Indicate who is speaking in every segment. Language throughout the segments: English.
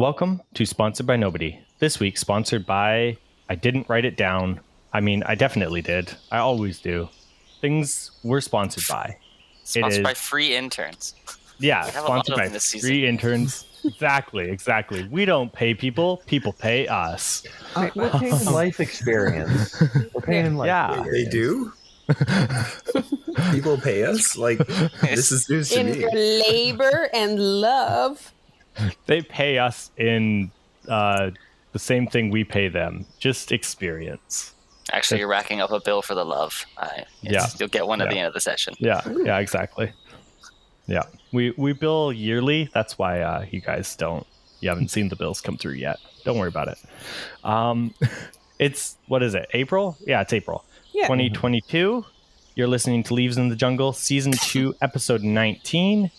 Speaker 1: Welcome to Sponsored by Nobody. This week, sponsored by... I didn't write it down. I mean, I definitely did. I always do. Things we're sponsored by.
Speaker 2: Sponsored by free interns.
Speaker 1: Yeah, sponsored by free interns. Exactly. We don't pay people. People pay us.
Speaker 3: We're paying in life experience. We're paying in life experience.
Speaker 4: They do? People pay us? Like, this is news to me.
Speaker 5: In labor and love.
Speaker 1: They pay us in the same thing we pay them. Just experience.
Speaker 2: Actually, you're racking up a bill for the love. You'll get one at the end of the session.
Speaker 1: Yeah, exactly. Yeah, we bill yearly. That's why you guys you haven't seen the bills come through yet. Don't worry about it. It's, what is it, April? Yeah, it's April. Yeah. 2022. You're listening to Leaves in the Jungle, Season 2, Episode 19.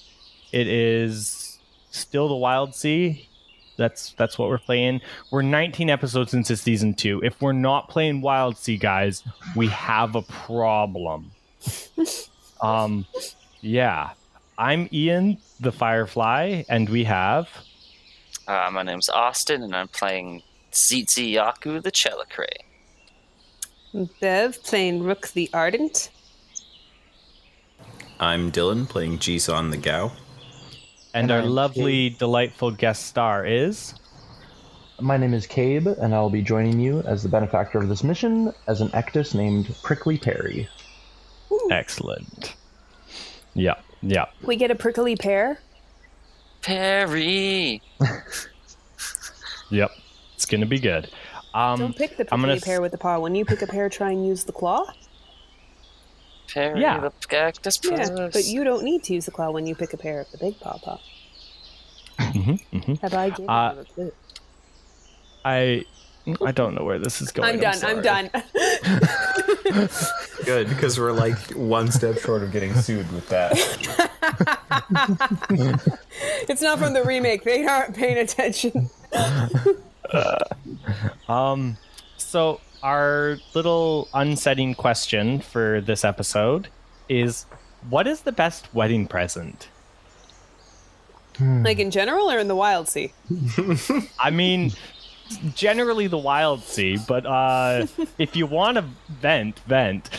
Speaker 1: It is still the Wildsea. That's what we're playing. We're 19 episodes into Season 2. If we're not playing Wildsea, guys, we have a problem. Yeah. I'm Ian, the Firefly, and we have...
Speaker 2: my name's Austin, and I'm playing TTRPG, the Chelicray.
Speaker 5: Bev, playing Rook the Ardent.
Speaker 4: I'm Dylan, playing Jisan the Gao.
Speaker 1: And our lovely, delightful guest star is...
Speaker 3: My name is Cabe, and I'll be joining you as the benefactor of this mission as an Ectus named Prickly Peary.
Speaker 5: Ooh.
Speaker 1: Excellent. Yeah.
Speaker 5: We get a prickly pear?
Speaker 2: Perry!
Speaker 1: Yep. It's going to be good.
Speaker 5: Don't pick the prickly pear with the paw. When you pick a pear, try and use the claw.
Speaker 2: Perry the Cactus Plus.
Speaker 5: Yeah, but you don't need to use the claw when you pick a pear of the big paw. Have I given you a clue?
Speaker 1: I don't know where this is going.
Speaker 5: I'm done.
Speaker 4: Good, because we're like one step short of getting sued with that.
Speaker 5: It's not from the remake. They aren't paying attention.
Speaker 1: So our little unsetting question for this episode is, what is the best wedding present?
Speaker 5: Like in general or in the Wildsea?
Speaker 1: I mean, generally the Wildsea, but if you want to vent.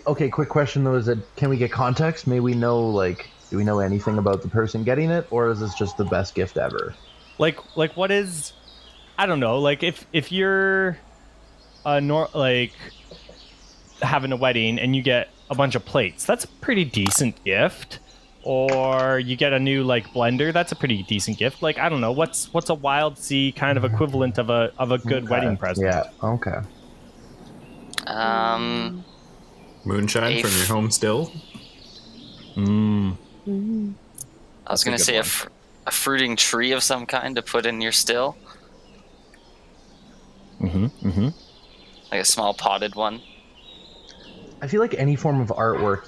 Speaker 3: Okay, quick question though, is that, can we get context? May we know, like, do we know anything about the person getting it, or is this just the best gift ever? Like
Speaker 1: what is, I don't know, like if you're like having a wedding and you get a bunch of plates, that's a pretty decent gift. Or you get a new like blender, that's a pretty decent gift. Like, I don't know, what's a Wildsea kind of equivalent of a good wedding present?
Speaker 3: Yeah, okay.
Speaker 4: Moonshine from your home still?
Speaker 2: I was going to say a fruiting tree of some kind to put in your still. Like a small potted one.
Speaker 3: I feel like any form of artwork,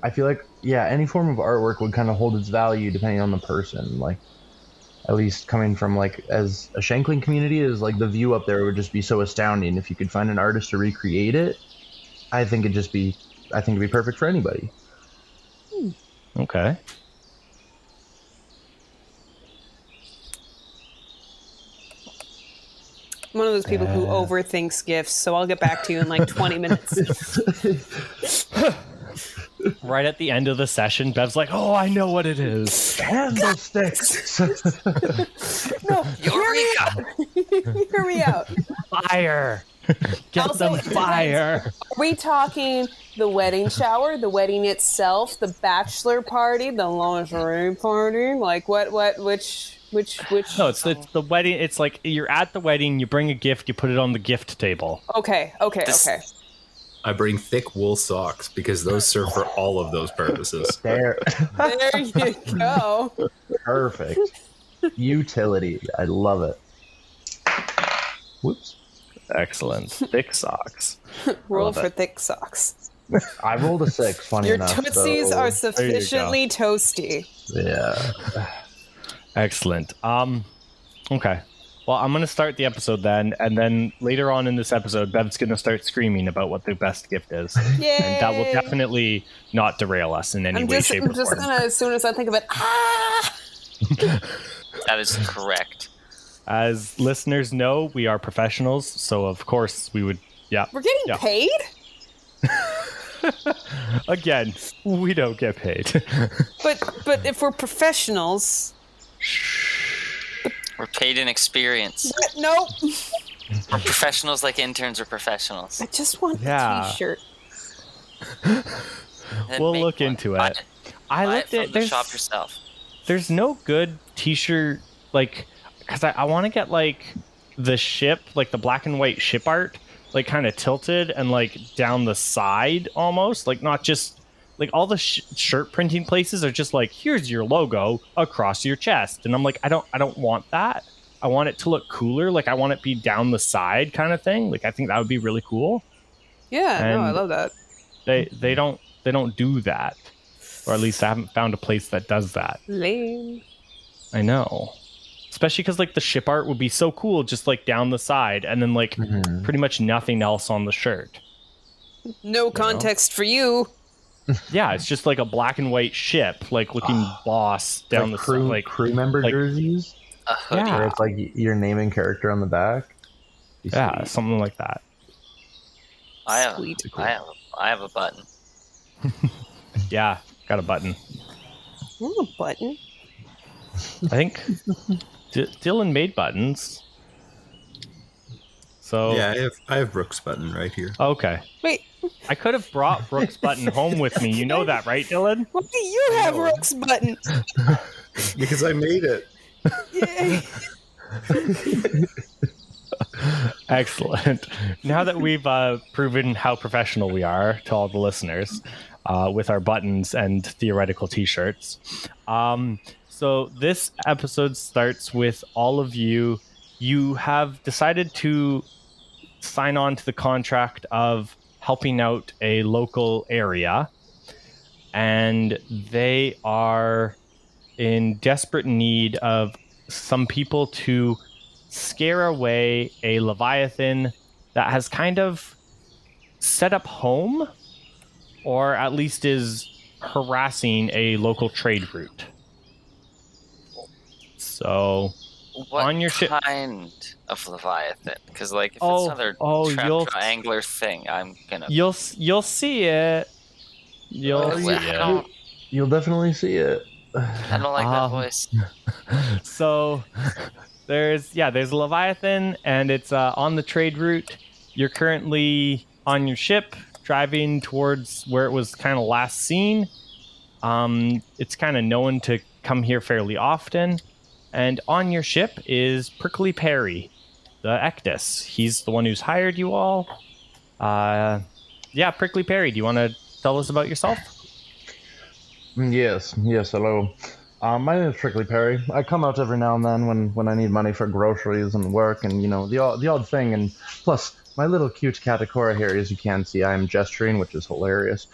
Speaker 3: any form of artwork would kind of hold its value depending on the person. Like, at least coming from, like, as a Shankling community, is like the view up there would just be so astounding. If you could find an artist to recreate it, I think it'd be perfect for anybody.
Speaker 1: Okay.
Speaker 5: I'm one of those people who overthinks gifts, so I'll get back to you in like 20 minutes.
Speaker 1: Right at the end of the session, Bev's like, "Oh, I know what it is.
Speaker 3: Candlesticks."
Speaker 5: No, Eureka! Hear me out.
Speaker 1: Fire. Get
Speaker 5: Also,
Speaker 1: some fire.
Speaker 5: Are we talking the wedding shower, the wedding itself, the bachelor party, the lingerie party? Like which?
Speaker 1: No, it's the wedding. It's like you're at the wedding, you bring a gift, you put it on the gift table.
Speaker 5: Okay.
Speaker 4: I bring thick wool socks because those serve for all of those purposes.
Speaker 5: There you go.
Speaker 3: Perfect. Utility. I love it. Whoops.
Speaker 1: Excellent. Thick socks.
Speaker 5: Roll for thick socks.
Speaker 3: I rolled a 6, funny
Speaker 5: Your
Speaker 3: enough.
Speaker 5: Your tootsies are sufficiently toasty.
Speaker 3: Yeah.
Speaker 1: Excellent. Okay. Well, I'm going to start the episode then, and then later on in this episode, Bev's going to start screaming about what the best gift is.
Speaker 5: Yay!
Speaker 1: And that will definitely not derail us in any way, shape, or form.
Speaker 5: I'm just going to, as soon as I think of it,
Speaker 2: That is correct.
Speaker 1: As listeners know, we are professionals, so of course we would. Yeah.
Speaker 5: We're getting paid?
Speaker 1: Again, we don't get paid.
Speaker 5: But if we're professionals,
Speaker 2: We're paid in experience.
Speaker 5: nope.
Speaker 2: We're professionals like interns are professionals.
Speaker 5: I just want
Speaker 1: Yeah.
Speaker 5: a t-shirt.
Speaker 2: Then
Speaker 1: We'll
Speaker 2: make
Speaker 1: look
Speaker 2: one.
Speaker 1: into
Speaker 2: Buy
Speaker 1: it. I
Speaker 2: Buy
Speaker 1: looked
Speaker 2: it
Speaker 1: at
Speaker 2: from the
Speaker 1: there's
Speaker 2: shop yourself.
Speaker 1: there's no good t-shirt like because I want to get like the ship, like the black and white ship art, like kind of tilted and like down the side almost, like not just like all the shirt printing places are just like, here's your logo across your chest, and I'm like, I don't want that. I want it to look cooler, like I want it to be down the side kind of thing. Like I think that would be really cool.
Speaker 5: Yeah, no, I
Speaker 1: And
Speaker 5: love that.
Speaker 1: They don't do that, or at least I haven't found a place that does that.
Speaker 5: Lame.
Speaker 1: I know. Especially because like the ship art would be so cool, just like down the side, and then like pretty much nothing else on the shirt.
Speaker 5: No context for you.
Speaker 1: Yeah, it's just like a black and white ship, like looking boss down
Speaker 3: like
Speaker 1: the
Speaker 3: crew,
Speaker 1: side. Like
Speaker 3: crew member
Speaker 1: like-
Speaker 3: jerseys,
Speaker 2: A hoodie.
Speaker 1: Yeah.
Speaker 3: where it's like your name and character on the back. Be
Speaker 1: yeah,
Speaker 3: sweet.
Speaker 1: something like that.
Speaker 2: I have,
Speaker 5: Sweet.
Speaker 2: I have a button.
Speaker 1: Yeah, got a button.
Speaker 5: Ooh, a button.
Speaker 1: I think Dylan made buttons. So
Speaker 4: Yeah, I have Brooks' button right here.
Speaker 1: okay.
Speaker 5: Wait,
Speaker 1: I could have brought Brooks' button home with me. You know that, right, Dylan?
Speaker 5: why do you have Rook's button?
Speaker 4: Because I made it.
Speaker 5: Yay.
Speaker 1: Excellent. Now that we've proven how professional we are to all the listeners with our buttons and theoretical t-shirts, so this episode starts with all of you. You have decided to sign on to the contract of helping out a local area, and they are in desperate need of some people to scare away a leviathan that has kind of set up home, or at least is harassing a local trade route. So
Speaker 2: What
Speaker 1: On your ship-
Speaker 2: kind of leviathan? Because like if
Speaker 1: Oh,
Speaker 2: it's another
Speaker 1: oh, you'll-
Speaker 2: triangler thing, I'm gonna.
Speaker 1: you'll see it. You'll
Speaker 2: I
Speaker 1: see
Speaker 2: don't-
Speaker 1: it.
Speaker 3: You'll definitely see it.
Speaker 2: I don't like that voice.
Speaker 1: So there's a leviathan, and it's on the trade route. You're currently on your ship driving towards where it was kind of last seen. It's kind of known to come here fairly often, and on your ship is Prickly Peary the Ectus. He's the one who's hired you all. Prickly Peary, do you want to tell us about yourself?
Speaker 3: Yes, hello. My name is Prickly Peary. I come out every now and then when I need money for groceries and work and, you know, the odd thing. And plus, my little cute Katakora here, as you can see, I am gesturing, which is hilarious.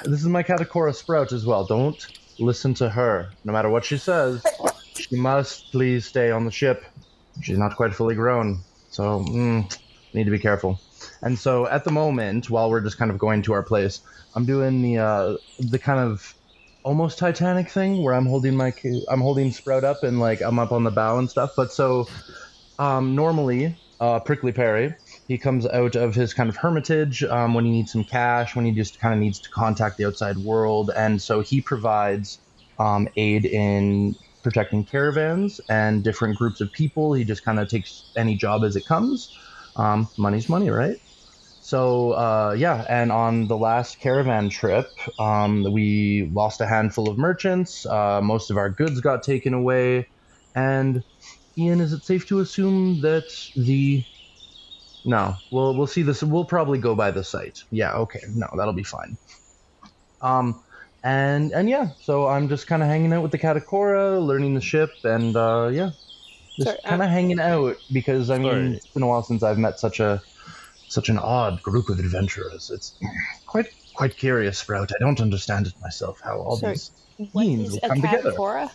Speaker 3: This is my Katakora Sprout as well. Don't listen to her. No matter what she says, she must please stay on the ship. She's not quite fully grown, so need to be careful. And so at the moment, while we're just kind of going to our place, I'm doing the kind of almost Titanic thing where I'm holding Sprout up and like I'm up on the bow and stuff. But so normally Prickly Peary, he comes out of his kind of hermitage when he needs some cash, when he just kind of needs to contact the outside world, and so he provides aid in protecting caravans and different groups of people. He just kind of takes any job as it comes. Money's money, right? So, and on the last caravan trip, we lost a handful of merchants. Most of our goods got taken away. And, Ian, is it safe to assume that No, we'll see this. We'll probably go by the site. Yeah, okay. No, that'll be fine. So I'm just kind of hanging out with the Katakora, learning the ship, and, just kind of hanging out because, I mean, it's been a while since I've met such an odd group of adventurers. It's quite curious, Sprout. I don't understand it myself, how all these beings will come together.
Speaker 5: Katakora?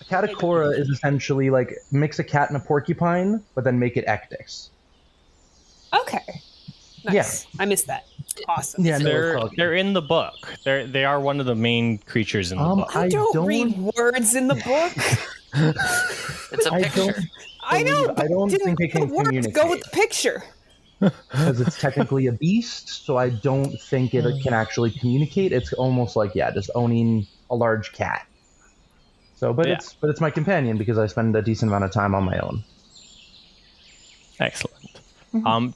Speaker 3: A Katakora is essentially like mix a cat and a porcupine, but then make it Ectus.
Speaker 5: Okay. Nice. I missed that. Awesome.
Speaker 3: Yeah, no,
Speaker 1: They're in the book. They are one of the main creatures in the book.
Speaker 5: I don't read words in the book.
Speaker 2: It's a picture.
Speaker 5: I know.
Speaker 3: I don't think it can
Speaker 5: the words
Speaker 3: communicate.
Speaker 5: go with the picture.
Speaker 3: Because it's technically a beast, so I don't think it can actually communicate. It's almost like just owning a large cat. So, but it's my companion because I spend a decent amount of time on my own.
Speaker 1: Excellent.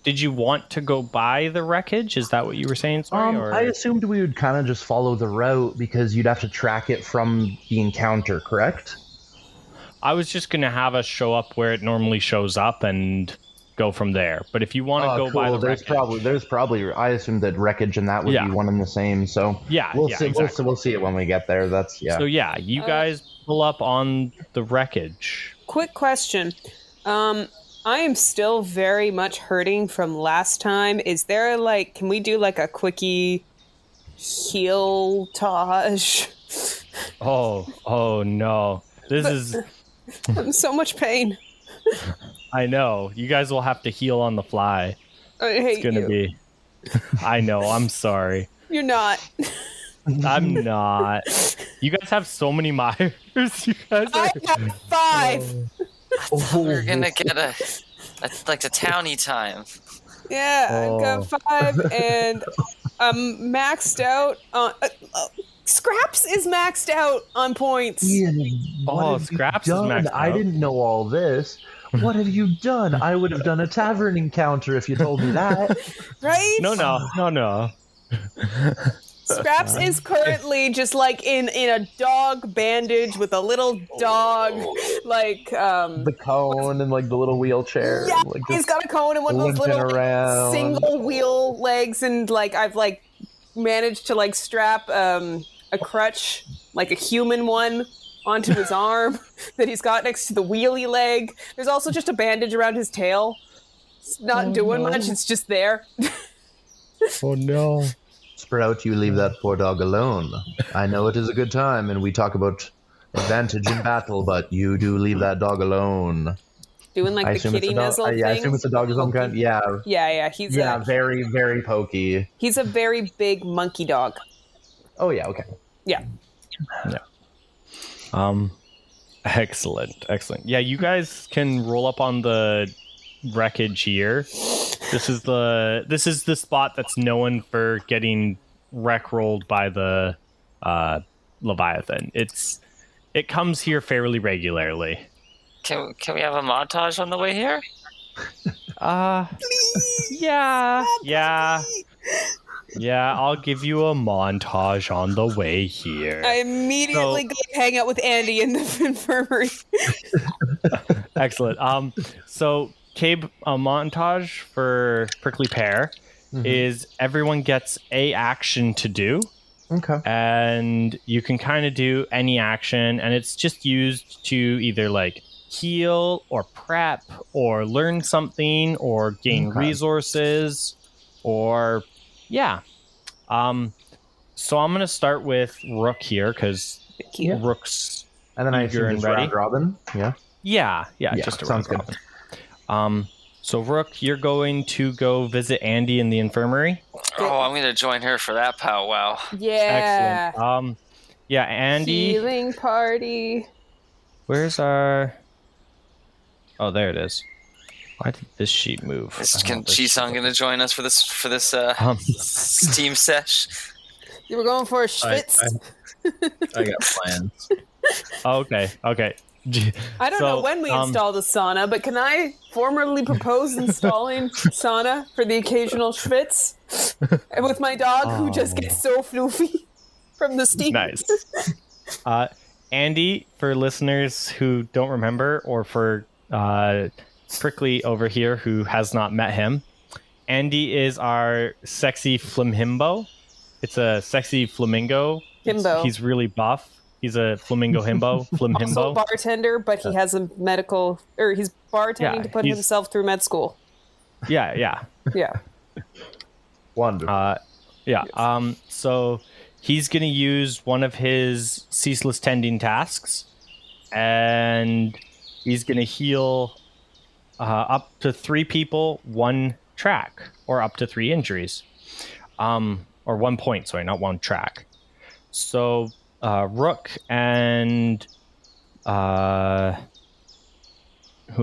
Speaker 1: Did you want to go by the wreckage? Is that what you were saying? Sorry, or?
Speaker 3: I assumed we would kind of just follow the route because you'd have to track it from the encounter, correct?
Speaker 1: I was just going to have us show up where it normally shows up and go from there. But if you want to go by the wreckage...
Speaker 3: There's probably... I assumed that wreckage and that would be one and the same. So we'll see.
Speaker 1: Exactly.
Speaker 3: We'll see it when we get there.
Speaker 1: So you guys pull up on the wreckage.
Speaker 5: Quick question. I am still very much hurting from last time. Is there can we do a quickie heal-tage? Oh
Speaker 1: no. This is...
Speaker 5: I'm so much pain.
Speaker 1: I know. You guys will have to heal on the fly.
Speaker 5: I hate
Speaker 1: it's gonna be. I know. I'm sorry.
Speaker 5: You're not.
Speaker 1: I'm not. You guys have so many Myers. You guys are...
Speaker 5: I have 5.
Speaker 2: We're gonna get a townie time.
Speaker 5: Yeah, I got 5, and I'm maxed out on. Scraps is maxed out on points.
Speaker 3: Ian,
Speaker 1: Scraps is maxed out.
Speaker 3: I didn't know all this. What have you done? I would have done a tavern encounter if you told me that.
Speaker 5: Right?
Speaker 1: No.
Speaker 5: Scraps is currently just in a dog bandage with a little dog,
Speaker 3: the cone and the little wheelchair.
Speaker 5: Yeah, he's got a cone and one of those little single wheel legs, and I've managed to strap a crutch, a human one, onto his arm that he's got next to the wheelie leg. There's also just a bandage around his tail. It's not doing much. It's just there.
Speaker 1: Oh no.
Speaker 3: Sprout, you leave that poor dog alone. I know it is a good time, and we talk about advantage in battle, but you do leave that dog alone.
Speaker 5: Doing the kitty nuzzle thing?
Speaker 3: I assume it's a dog of some kind. Yeah.
Speaker 5: Yeah. He's
Speaker 3: very, very pokey.
Speaker 5: He's a very big monkey dog.
Speaker 3: Oh yeah. Okay.
Speaker 5: Yeah.
Speaker 1: Excellent. Yeah, you guys can roll up on the wreckage here. This is the spot that's known for getting wreck rolled by the leviathan. It comes here fairly regularly.
Speaker 2: Can we have a montage on the way here?
Speaker 1: Yeah, I'll give you a montage on the way here.
Speaker 5: I immediately go hang out with Andy in the infirmary.
Speaker 1: Excellent. So Cabe, a montage for Prickly Pear is everyone gets a action to do.
Speaker 3: Okay.
Speaker 1: And you can kind of do any action, and it's just used to either heal or prep or learn something or gain resources or so I'm gonna start with Rook here because Rook's
Speaker 3: and then I assume it's
Speaker 1: ready.
Speaker 3: round robin.
Speaker 1: Yeah, just a
Speaker 3: sounds
Speaker 1: round
Speaker 3: good.
Speaker 1: Robin. So Rook, you're going to go visit Andy in the infirmary.
Speaker 2: Oh, I'm gonna join her for that powwow.
Speaker 5: Yeah.
Speaker 1: Excellent. Andy.
Speaker 5: Healing party.
Speaker 1: Where's our? Oh, there it is. Why did this sheet move?
Speaker 2: Is Jisan gonna join us for this Steam sesh?
Speaker 5: You were going for a schwitz.
Speaker 4: I got plans.
Speaker 1: Okay.
Speaker 5: I don't know when we install the sauna, but can I formally propose installing sauna for the occasional schwitz? And with my dog who just gets so floofy from the steam.
Speaker 1: Nice. Andy, for listeners who don't remember, or for Prickly over here who has not met him, Andy is our sexy flamhimbo. It's a sexy flamingo.
Speaker 5: Himbo.
Speaker 1: He's really buff. He's a flamingo himbo. Flamhimbo.
Speaker 5: Also a bartender, but he has a medical, or he's bartending to put himself through med school.
Speaker 1: Yeah.
Speaker 3: Wonderful.
Speaker 1: So he's going to use one of his ceaseless tending tasks, and he's going to heal up to 3 people, 1 track, or up to 3 injuries. Or 1 point, sorry, not 1 track. So Rook and who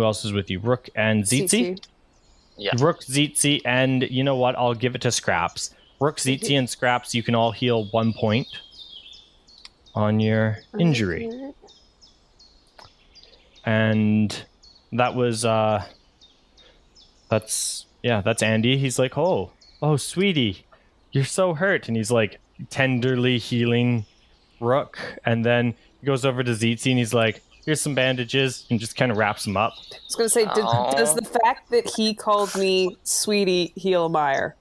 Speaker 1: else is with you? Rook and Tzitzi?
Speaker 2: Yeah.
Speaker 1: Rook, Tzitzi, and you know what? I'll give it to Scraps. Rook, Tzitzi, and Scraps, you can all heal 1 point on your injury. And that was that's Andy. He's like, oh sweetie, you're so hurt. And he's like tenderly healing Rook, and then he goes over to Tzitzi and he's like, here's some bandages, and just kind of wraps him up.
Speaker 5: I was gonna say, does the fact that he called me sweetie heal a Meyer?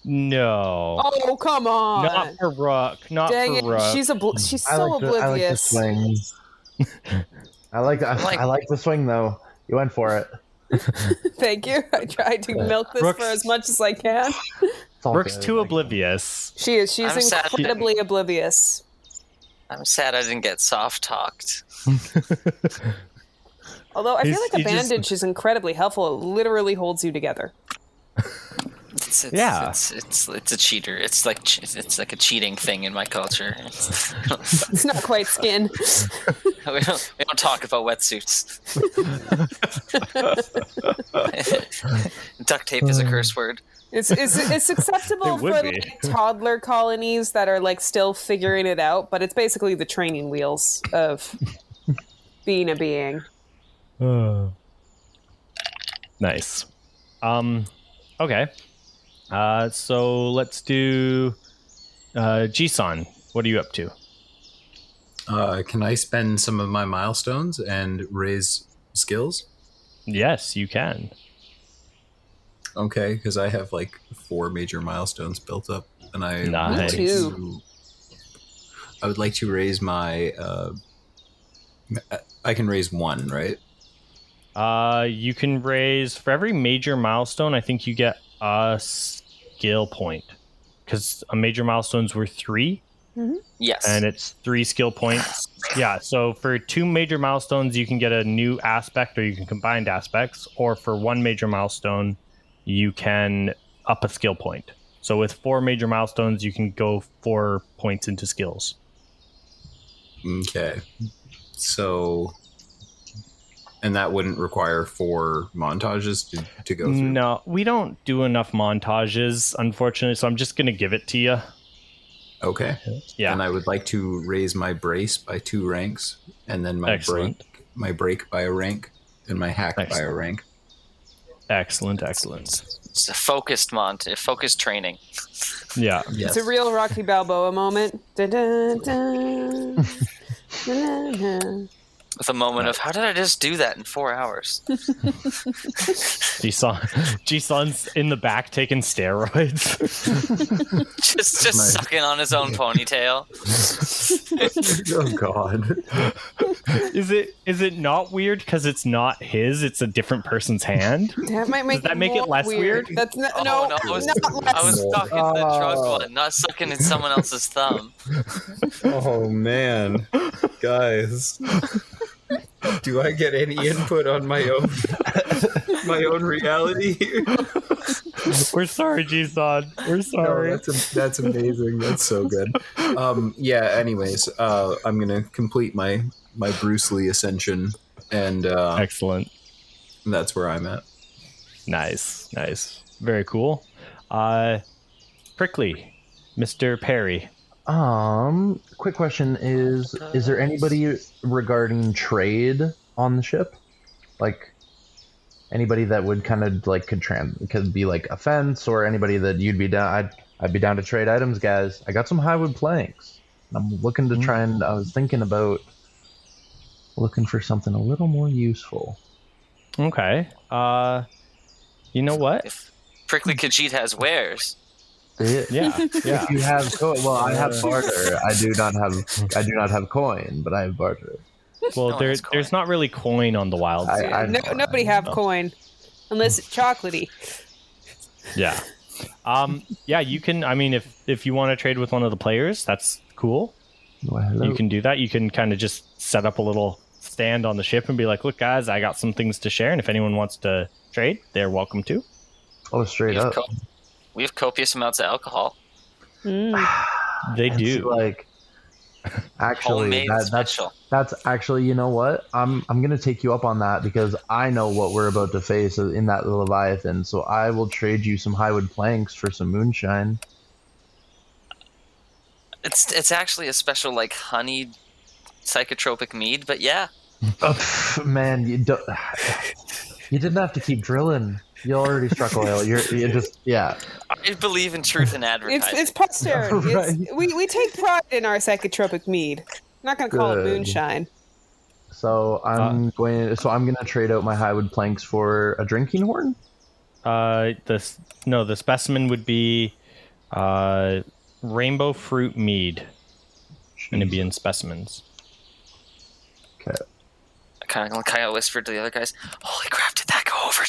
Speaker 1: No.
Speaker 5: Oh, come on.
Speaker 1: Not for Rook.
Speaker 5: Dang
Speaker 1: for Rook.
Speaker 5: She's so oblivious.
Speaker 3: I like the swing though. You went for it.
Speaker 5: Thank you. I tried to milk this for as much as I can.
Speaker 1: Rook's too oblivious.
Speaker 5: She is. She's incredibly oblivious.
Speaker 2: I'm sad I didn't get soft talked.
Speaker 5: Although I feel like a bandage is incredibly helpful. It literally holds you together.
Speaker 2: It's a cheater. It's like a cheating thing in my culture.
Speaker 5: It's not quite skin.
Speaker 2: we don't talk about wetsuits. Duct tape is a curse word.
Speaker 5: It's acceptable for like toddler colonies that are like still figuring it out, but it's basically the training wheels of being a being.
Speaker 1: Nice. Okay. So let's do Jisan. What are you up to?
Speaker 4: Can I spend some of my milestones and raise skills?
Speaker 1: Yes, you can.
Speaker 4: Okay, because I have like 4 major milestones built up, and I would like to raise my. I can raise 1, right?
Speaker 1: You can raise for every major milestone. I think you get a skill point, because major milestones were 3.
Speaker 5: Mm-hmm.
Speaker 2: Yes,
Speaker 1: and it's 3 skill points. Yeah, so for 2 major milestones, you can get a new aspect, or you can combine aspects, or for 1 major milestone, you can up a skill point. So with 4 major milestones, you can go 4 points into skills.
Speaker 4: Okay. So, and that wouldn't require 4 montages to go through?
Speaker 1: No, we don't do enough montages, unfortunately, so I'm just going to give it to you.
Speaker 4: Okay.
Speaker 1: Yeah.
Speaker 4: And I would like to raise my brace by 2 ranks, and then my break by a rank, and my hack by a rank.
Speaker 1: Excellent.
Speaker 2: It's a focused focused training.
Speaker 1: Yeah.
Speaker 5: Yes. It's a real Rocky Balboa moment. Dun, dun, dun. Dun, dun, dun.
Speaker 2: With a moment of, how did I just do that in 4 hours?
Speaker 1: Jisan's in the back taking steroids.
Speaker 2: just sucking on his own ponytail.
Speaker 4: Oh God.
Speaker 1: Is it not weird because it's not his, it's a different person's hand?
Speaker 5: That might make
Speaker 1: it less weird?
Speaker 5: That's not,
Speaker 2: no, I was sucking the drug one, not sucking in someone else's thumb.
Speaker 4: Oh man. Guys. Do I get any input on my own reality here?
Speaker 1: We're sorry, Jisan. We're sorry.
Speaker 4: No, that's amazing. That's so good. Yeah. Anyways, I'm gonna complete my Bruce Lee ascension, and
Speaker 1: excellent.
Speaker 4: That's where I'm at.
Speaker 1: Nice. Very cool. Prickly, Mr. Perry.
Speaker 3: Quick question is there anybody regarding trade on the ship? Like anybody that would kind of like could be like a fence, or anybody that you'd be down? I'd be down to trade items, guys. I got some high-wood planks. I'm looking to try and I was thinking about looking for something a little more useful.
Speaker 1: Okay. You know what?
Speaker 2: If Prickly Khajiit has wares.
Speaker 1: Yeah.
Speaker 3: If you have I have barter. I do not have coin, but I have barter.
Speaker 1: Well, there's not really coin on the Wildsea.
Speaker 5: Nobody have coin unless it's chocolatey.
Speaker 1: Yeah. Yeah, you can. I mean, if you want to trade with one of the players, that's cool.
Speaker 3: Well,
Speaker 1: you can do that. You can kind of just set up a little stand on the ship and be like, look, guys, I got some things to share, and if anyone wants to trade, they're welcome to.
Speaker 3: Oh, straight up.
Speaker 2: We have copious amounts of alcohol.
Speaker 1: They do.
Speaker 3: Like, actually, that's actually, you know what? I'm gonna take you up on that because I know what we're about to face in that leviathan. So I will trade you some highwood planks for some moonshine.
Speaker 2: It's actually a special like honey psychotropic mead, but yeah.
Speaker 3: Man, you didn't have to keep drilling. You already struck oil. You just
Speaker 2: I believe in truth in advertising.
Speaker 5: It's posterity.
Speaker 3: Right.
Speaker 5: We take pride in our psychotropic mead. I'm not going to call it moonshine.
Speaker 3: So I'm gonna trade out my highwood planks for a drinking horn.
Speaker 1: The specimen would be rainbow fruit mead. Going to be in specimens.
Speaker 3: Okay.
Speaker 2: I kind of whispered to the other guys, "Holy crap! Did that go over?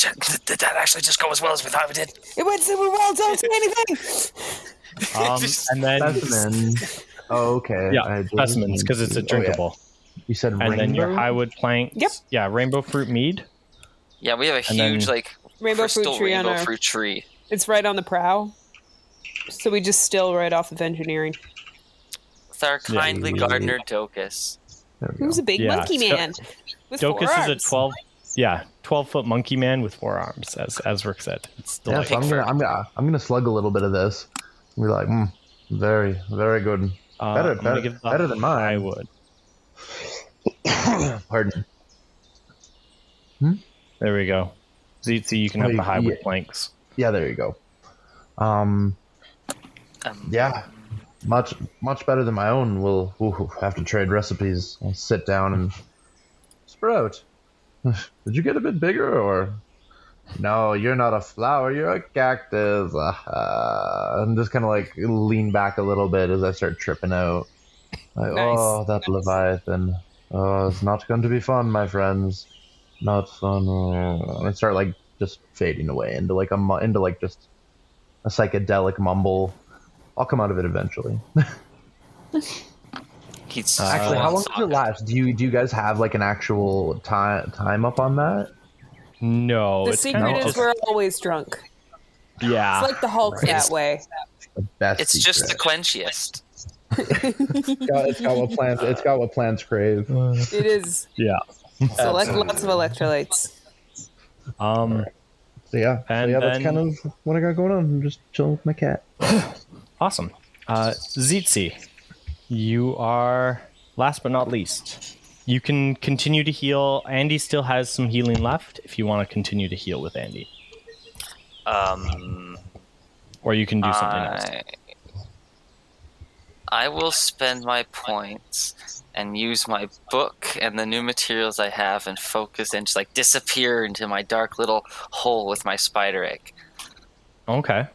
Speaker 2: Did that actually just go as well as we thought it did?"
Speaker 5: It went super well. Don't say anything.
Speaker 1: And then
Speaker 3: Specimen. Oh, okay.
Speaker 1: Yeah, specimens because it's a drinkable.
Speaker 3: Yeah. You said rainbow?
Speaker 1: And then your highwood planks.
Speaker 5: Yep.
Speaker 1: Yeah, rainbow fruit mead.
Speaker 2: Yeah, we have a huge
Speaker 5: rainbow fruit
Speaker 2: tree.
Speaker 5: It's right on the prow. So we just still right off of engineering.
Speaker 2: With our kindly gardener Docus.
Speaker 5: Who's a big monkey man with
Speaker 1: Docus
Speaker 5: 4
Speaker 1: is
Speaker 5: arms.
Speaker 1: a 12-foot monkey man with 4 arms, as Rook said. It's delightful.
Speaker 3: So I'm gonna slug a little bit of this. And be like, very, very good. Better than mine.
Speaker 1: I would.
Speaker 3: Pardon.
Speaker 1: There we go. Tzitzi, you can have the highwood planks.
Speaker 3: Yeah, there you go. Yeah, much better than my own. We'll have to trade recipes. I'll sit down and Sprout. Did you get a bit bigger, or no? You're not a flower. You're a cactus. And just kind of like lean back a little bit as I start tripping out. Like,
Speaker 5: Nice.
Speaker 3: Oh, that leviathan. Oh, it's not going to be fun, my friends. Not fun. And I start like just fading away into like just a psychedelic mumble. I'll come out of it eventually. Actually, how long does it last? Do you guys have like an actual time up on that?
Speaker 1: No.
Speaker 5: The secret is we're always drunk.
Speaker 1: Yeah.
Speaker 5: It's like the Hulk that way.
Speaker 3: The best.
Speaker 2: It's
Speaker 3: secret.
Speaker 2: just the quenchiest.
Speaker 3: It's got what plants crave.
Speaker 5: It is.
Speaker 1: Yeah.
Speaker 5: So lots of electrolytes.
Speaker 3: That's kind of what I got going on. I'm just chilling with my cat.
Speaker 1: Awesome. Tzitzi, you are last but not least. You can continue to heal. Andy still has some healing left if you want to continue to heal with Andy. Or you can do something else.
Speaker 2: I will spend my points and use my book and the new materials I have and focus and just like disappear into my dark little hole with my spider egg.
Speaker 1: Okay.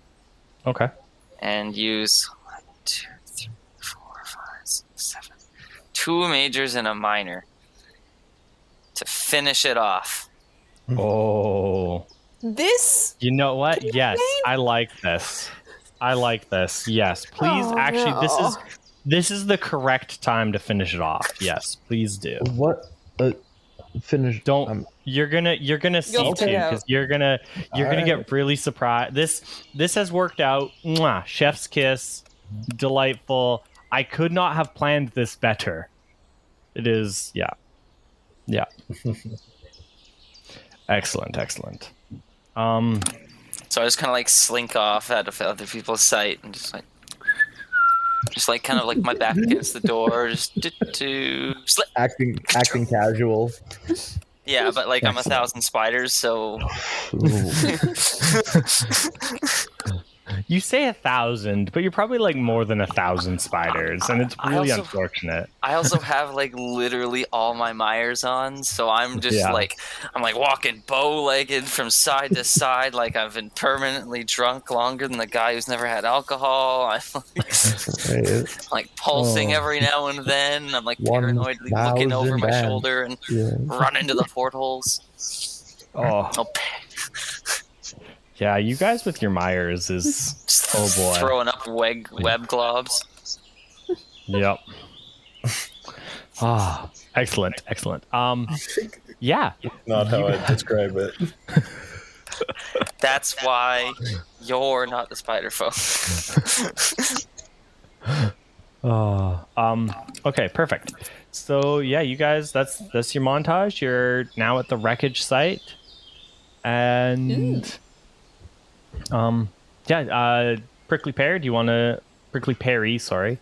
Speaker 2: And use 1, 2, 3, 4, 5, 6, 7. 2 majors and a minor to finish it off.
Speaker 1: Oh.
Speaker 5: This?
Speaker 1: You know what? Yes, I like this. Yes, please. This is the correct time to finish it off. Yes, please do.
Speaker 3: What? Finish?
Speaker 1: Don't. You're gonna see too, because you're gonna get really surprised. This has worked out. Mwah, chef's kiss. Delightful. I could not have planned this better. It is. Yeah. Excellent.
Speaker 2: So I just kind of like slink off out of other people's sight and just like kind of like my back against the door, just slip.
Speaker 3: Acting casual.
Speaker 2: Yeah, but like I'm 1,000 spiders, so.
Speaker 1: You say 1,000, but you're probably like more than 1,000 spiders, and it's really unfortunate.
Speaker 2: I also have like literally all my Myers on, so I'm just I'm like walking bow-legged from side to side, like I've been permanently drunk longer than the guy who's never had alcohol. I'm like pulsing every now and then. I'm like paranoidly looking over my shoulder and run into the portholes.
Speaker 1: Yeah, you guys with your Myers is boy,
Speaker 2: throwing up web globs.
Speaker 1: Yep. Excellent. Yeah.
Speaker 4: Not how I describe it.
Speaker 2: That's why you're not the spider folk.
Speaker 1: Okay, perfect. So yeah, you guys, that's your montage. You're now at the wreckage site, and Prickly Pear, Prickly Peary, sorry,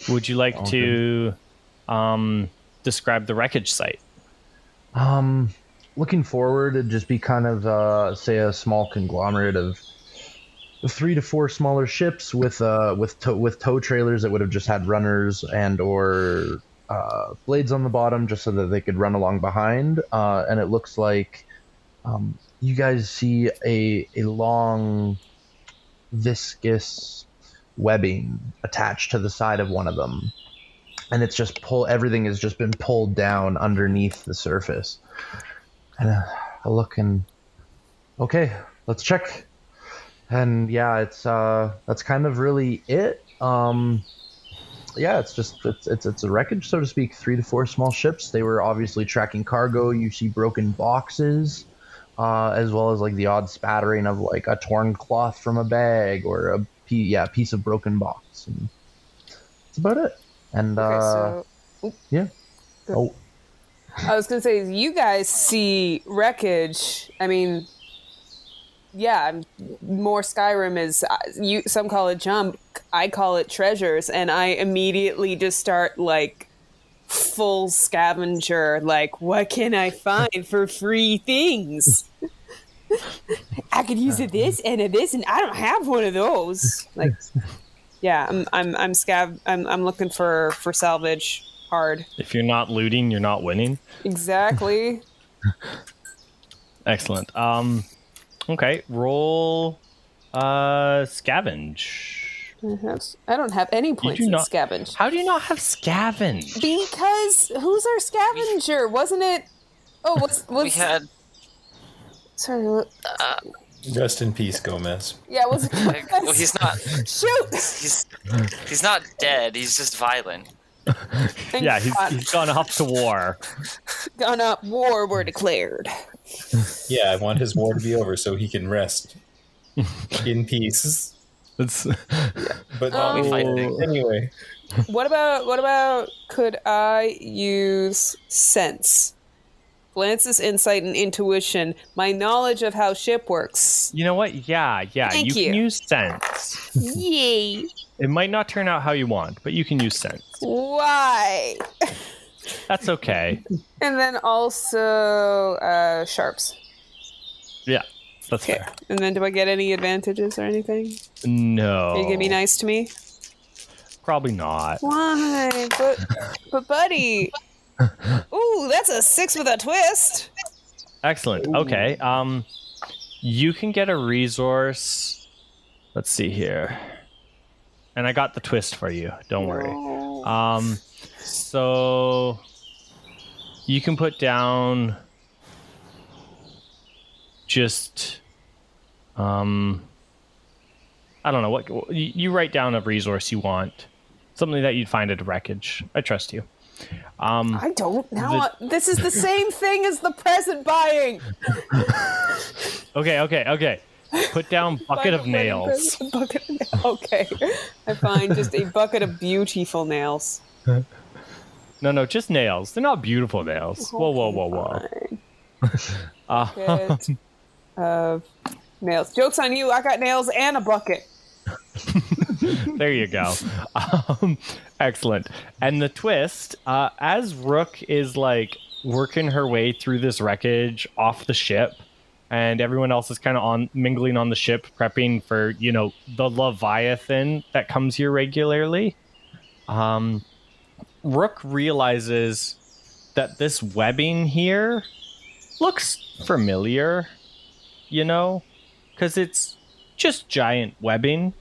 Speaker 1: would you like to describe the wreckage site?
Speaker 3: Looking forward, it'd just be kind of say a small conglomerate of 3 to 4 smaller ships with tow trailers that would have just had runners or blades on the bottom just so that they could run along behind. And it looks like you guys see a long viscous webbing attached to the side of one of them, and it's just everything has just been pulled down underneath the surface. And I look and okay, let's check. And yeah, it's that's kind of really it. Yeah, it's a wreckage, so to speak. 3 to 4 small ships. They were obviously tracking cargo. You see broken boxes, as well as like the odd spattering of like a torn cloth from a bag or a piece of broken box. And that's about it. And yeah. Oh,
Speaker 5: I was gonna say, you guys see wreckage. I mean, yeah, more Skyrim is some call it junk, I call it treasures, and I immediately just start like full scavenger. Like, what can I find for free things? I could use this, and I don't have one of those. Like, yeah, I'm looking for salvage hard.
Speaker 1: If you're not looting, you're not winning.
Speaker 5: Exactly.
Speaker 1: Excellent. Okay, roll scavenge.
Speaker 5: I don't have any points in scavenge.
Speaker 1: How do you not have scavenge?
Speaker 5: Because who's our scavenger? Wasn't it? Oh, what's
Speaker 2: we had?
Speaker 5: Sorry.
Speaker 4: Rest in peace, Gomez.
Speaker 5: Yeah, what's it?
Speaker 2: Well, he's not.
Speaker 5: Shoot.
Speaker 2: He's not dead. He's just violent.
Speaker 1: Yeah, he's gone off to war.
Speaker 5: Gone up. War were declared.
Speaker 4: Yeah, I want his war to be over so he can rest in peace. But not fighting anyway.
Speaker 5: What about could I use sense? Glance's insight and intuition, my knowledge of how ship works.
Speaker 1: You know what? Yeah.
Speaker 5: Thank
Speaker 1: you can use sense.
Speaker 5: Yay.
Speaker 1: It might not turn out how you want, but you can use sense.
Speaker 5: Why?
Speaker 1: That's okay.
Speaker 5: And then also sharps.
Speaker 1: Yeah, that's fair.
Speaker 5: And then do I get any advantages or anything?
Speaker 1: No.
Speaker 5: Are you gonna be nice to me?
Speaker 1: Probably not.
Speaker 5: Why? But buddy. Ooh, that's a 6 with a twist.
Speaker 1: Excellent. Okay. You can get a resource. Let's see here. And I got the twist for you. Don't worry. So you can put down just I don't know what you write down a resource you want. Something that you'd find at a wreckage. I trust you.
Speaker 5: I don't. Now this is the same thing as the present buying.
Speaker 1: Okay. Put down bucket of nails.
Speaker 5: Okay. I find just a bucket of beautiful nails.
Speaker 1: No, just nails. They're not beautiful nails. Whoa.
Speaker 5: Bucket of nails. Joke's on you. I got nails and a bucket.
Speaker 1: There you go. Excellent. And the twist, as Rook is like working her way through this wreckage off the ship, and everyone else is kind of mingling on the ship, prepping for, the leviathan that comes here regularly. Rook realizes that this webbing here looks familiar, because it's just giant webbing.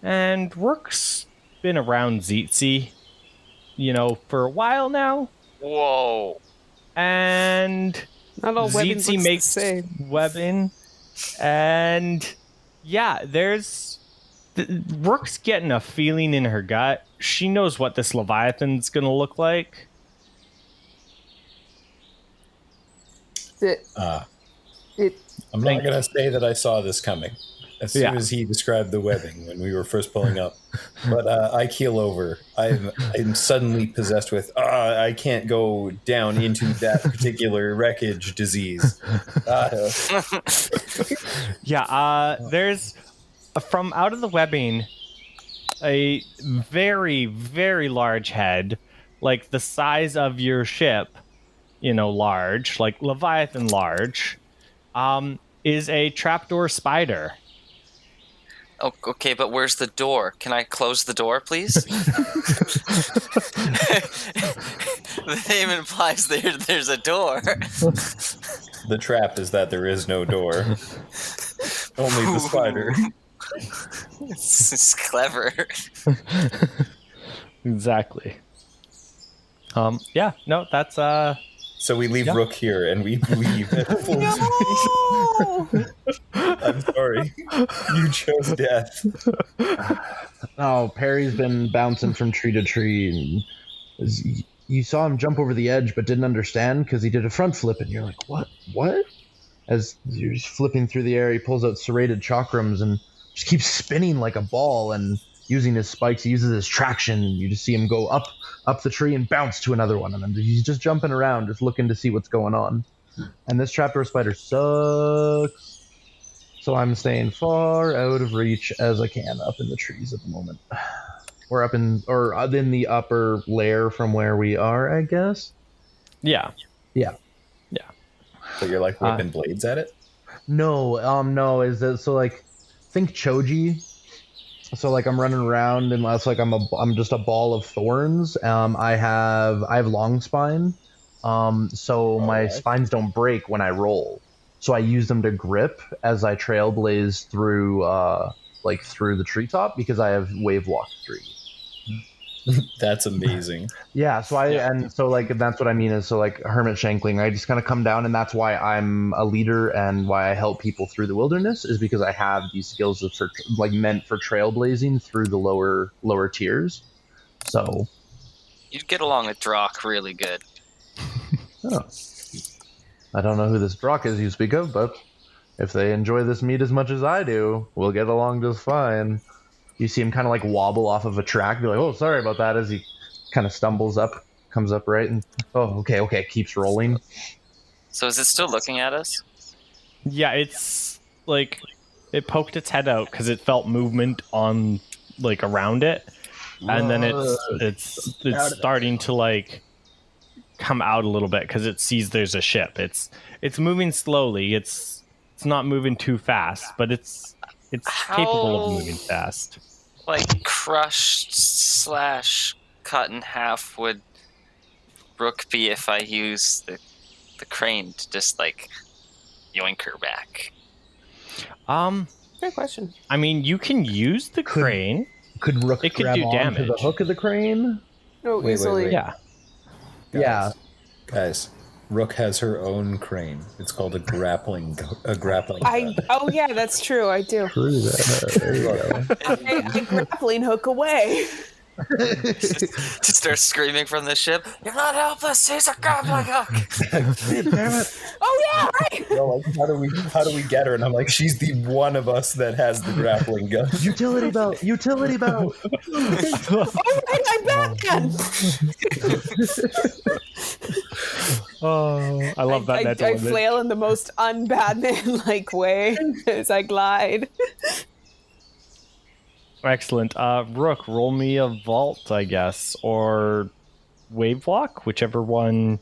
Speaker 1: And Rook's been around Tzitzi, for a while now.
Speaker 2: Whoa.
Speaker 1: And
Speaker 5: not all
Speaker 1: Tzitzi makes
Speaker 5: the same.
Speaker 1: webbing. And yeah, Rook's getting a feeling in her gut. She knows what this Leviathan's going to look like.
Speaker 4: I'm not going to say that I saw this coming as soon as he described the webbing when we were first pulling up. But I keel over. I'm suddenly possessed with, I can't go down into that particular wreckage disease.
Speaker 1: There's, from out of the webbing, a very, very large head, like the size of your ship, large, like Leviathan large, is a trapdoor spider.
Speaker 2: Oh, okay, but where's the door? Can I close the door, please? The name implies there's a door.
Speaker 4: The trap is that there is no door. Only the spider.
Speaker 2: It's clever.
Speaker 1: Exactly. That's
Speaker 4: So we leave Rook here and we leave at full speed. I'm sorry. You chose death.
Speaker 3: Oh, Perry's been bouncing from tree to tree. And you saw him jump over the edge but didn't understand because he did a front flip and you're like, what? As you're just flipping through the air, he pulls out serrated chakrams and just keeps spinning like a ball and using his spikes. He uses his traction. And you just see him go up the tree and bounce to another one. And then he's just jumping around, just looking to see what's going on. And this trapdoor spider sucks. So I'm staying far out of reach as I can up in the trees at the moment. We're up in the upper layer from where we are, I guess.
Speaker 1: Yeah.
Speaker 4: So you're like whipping blades at it?
Speaker 3: No. Is that so? Like, think Choji. So like I'm running around and it's like I'm just a ball of thorns. I have long spine. So my spines don't break when I roll. So I use them to grip as I trailblaze through the treetop because I have wave walk 3.
Speaker 4: That's amazing.
Speaker 3: Yeah, so that's what I mean is so like hermit shankling, I just kind of come down, and that's why I'm a leader and why I help people through the wilderness is because I have these skills meant for trailblazing through the lower tiers. So
Speaker 2: you'd get along with Drock really good.
Speaker 3: Oh. I don't know who this Drock is you speak of, but if they enjoy this meat as much as I do, we'll get along just fine. You see him kind of like wobble off of a track, be like, "Oh, sorry about that," as he kind of stumbles up, comes up right, and okay, keeps rolling.
Speaker 2: So is it still looking at us?
Speaker 1: Yeah, it's like it poked its head out because it felt movement on like around it, and then it's starting to like come out a little bit because it sees there's a ship. It's moving slowly. It's not moving too fast, but it's capable of moving fast.
Speaker 2: Like crushed / cut in half would Rook be if I use the crane to just like yoink her back?
Speaker 5: Good question.
Speaker 1: I mean, you can use the crane.
Speaker 3: Could Rook grab
Speaker 1: do
Speaker 3: onto
Speaker 1: damage.
Speaker 3: the hook of the crane?
Speaker 5: Oh, easily.
Speaker 4: Wait.
Speaker 1: Yeah.
Speaker 4: Guys, Rook has her own crane. It's called a grappling gun.
Speaker 5: Oh yeah, that's true. I do.
Speaker 3: True that. There you go.
Speaker 5: I grappling hook away.
Speaker 2: To start screaming from the ship, "You're not helpless. He's a grappling hook."
Speaker 3: Damn it!
Speaker 5: Oh yeah, right.
Speaker 4: Like, how do we get her? And I'm like, she's the one of us that has the grappling gun.
Speaker 3: Utility belt.
Speaker 5: Oh right, I'm back again.
Speaker 1: Oh, I love that.
Speaker 5: I flail in the most un-Batman-like way as I glide.
Speaker 1: Excellent. Rook, roll me a vault, I guess, or wave walk, whichever one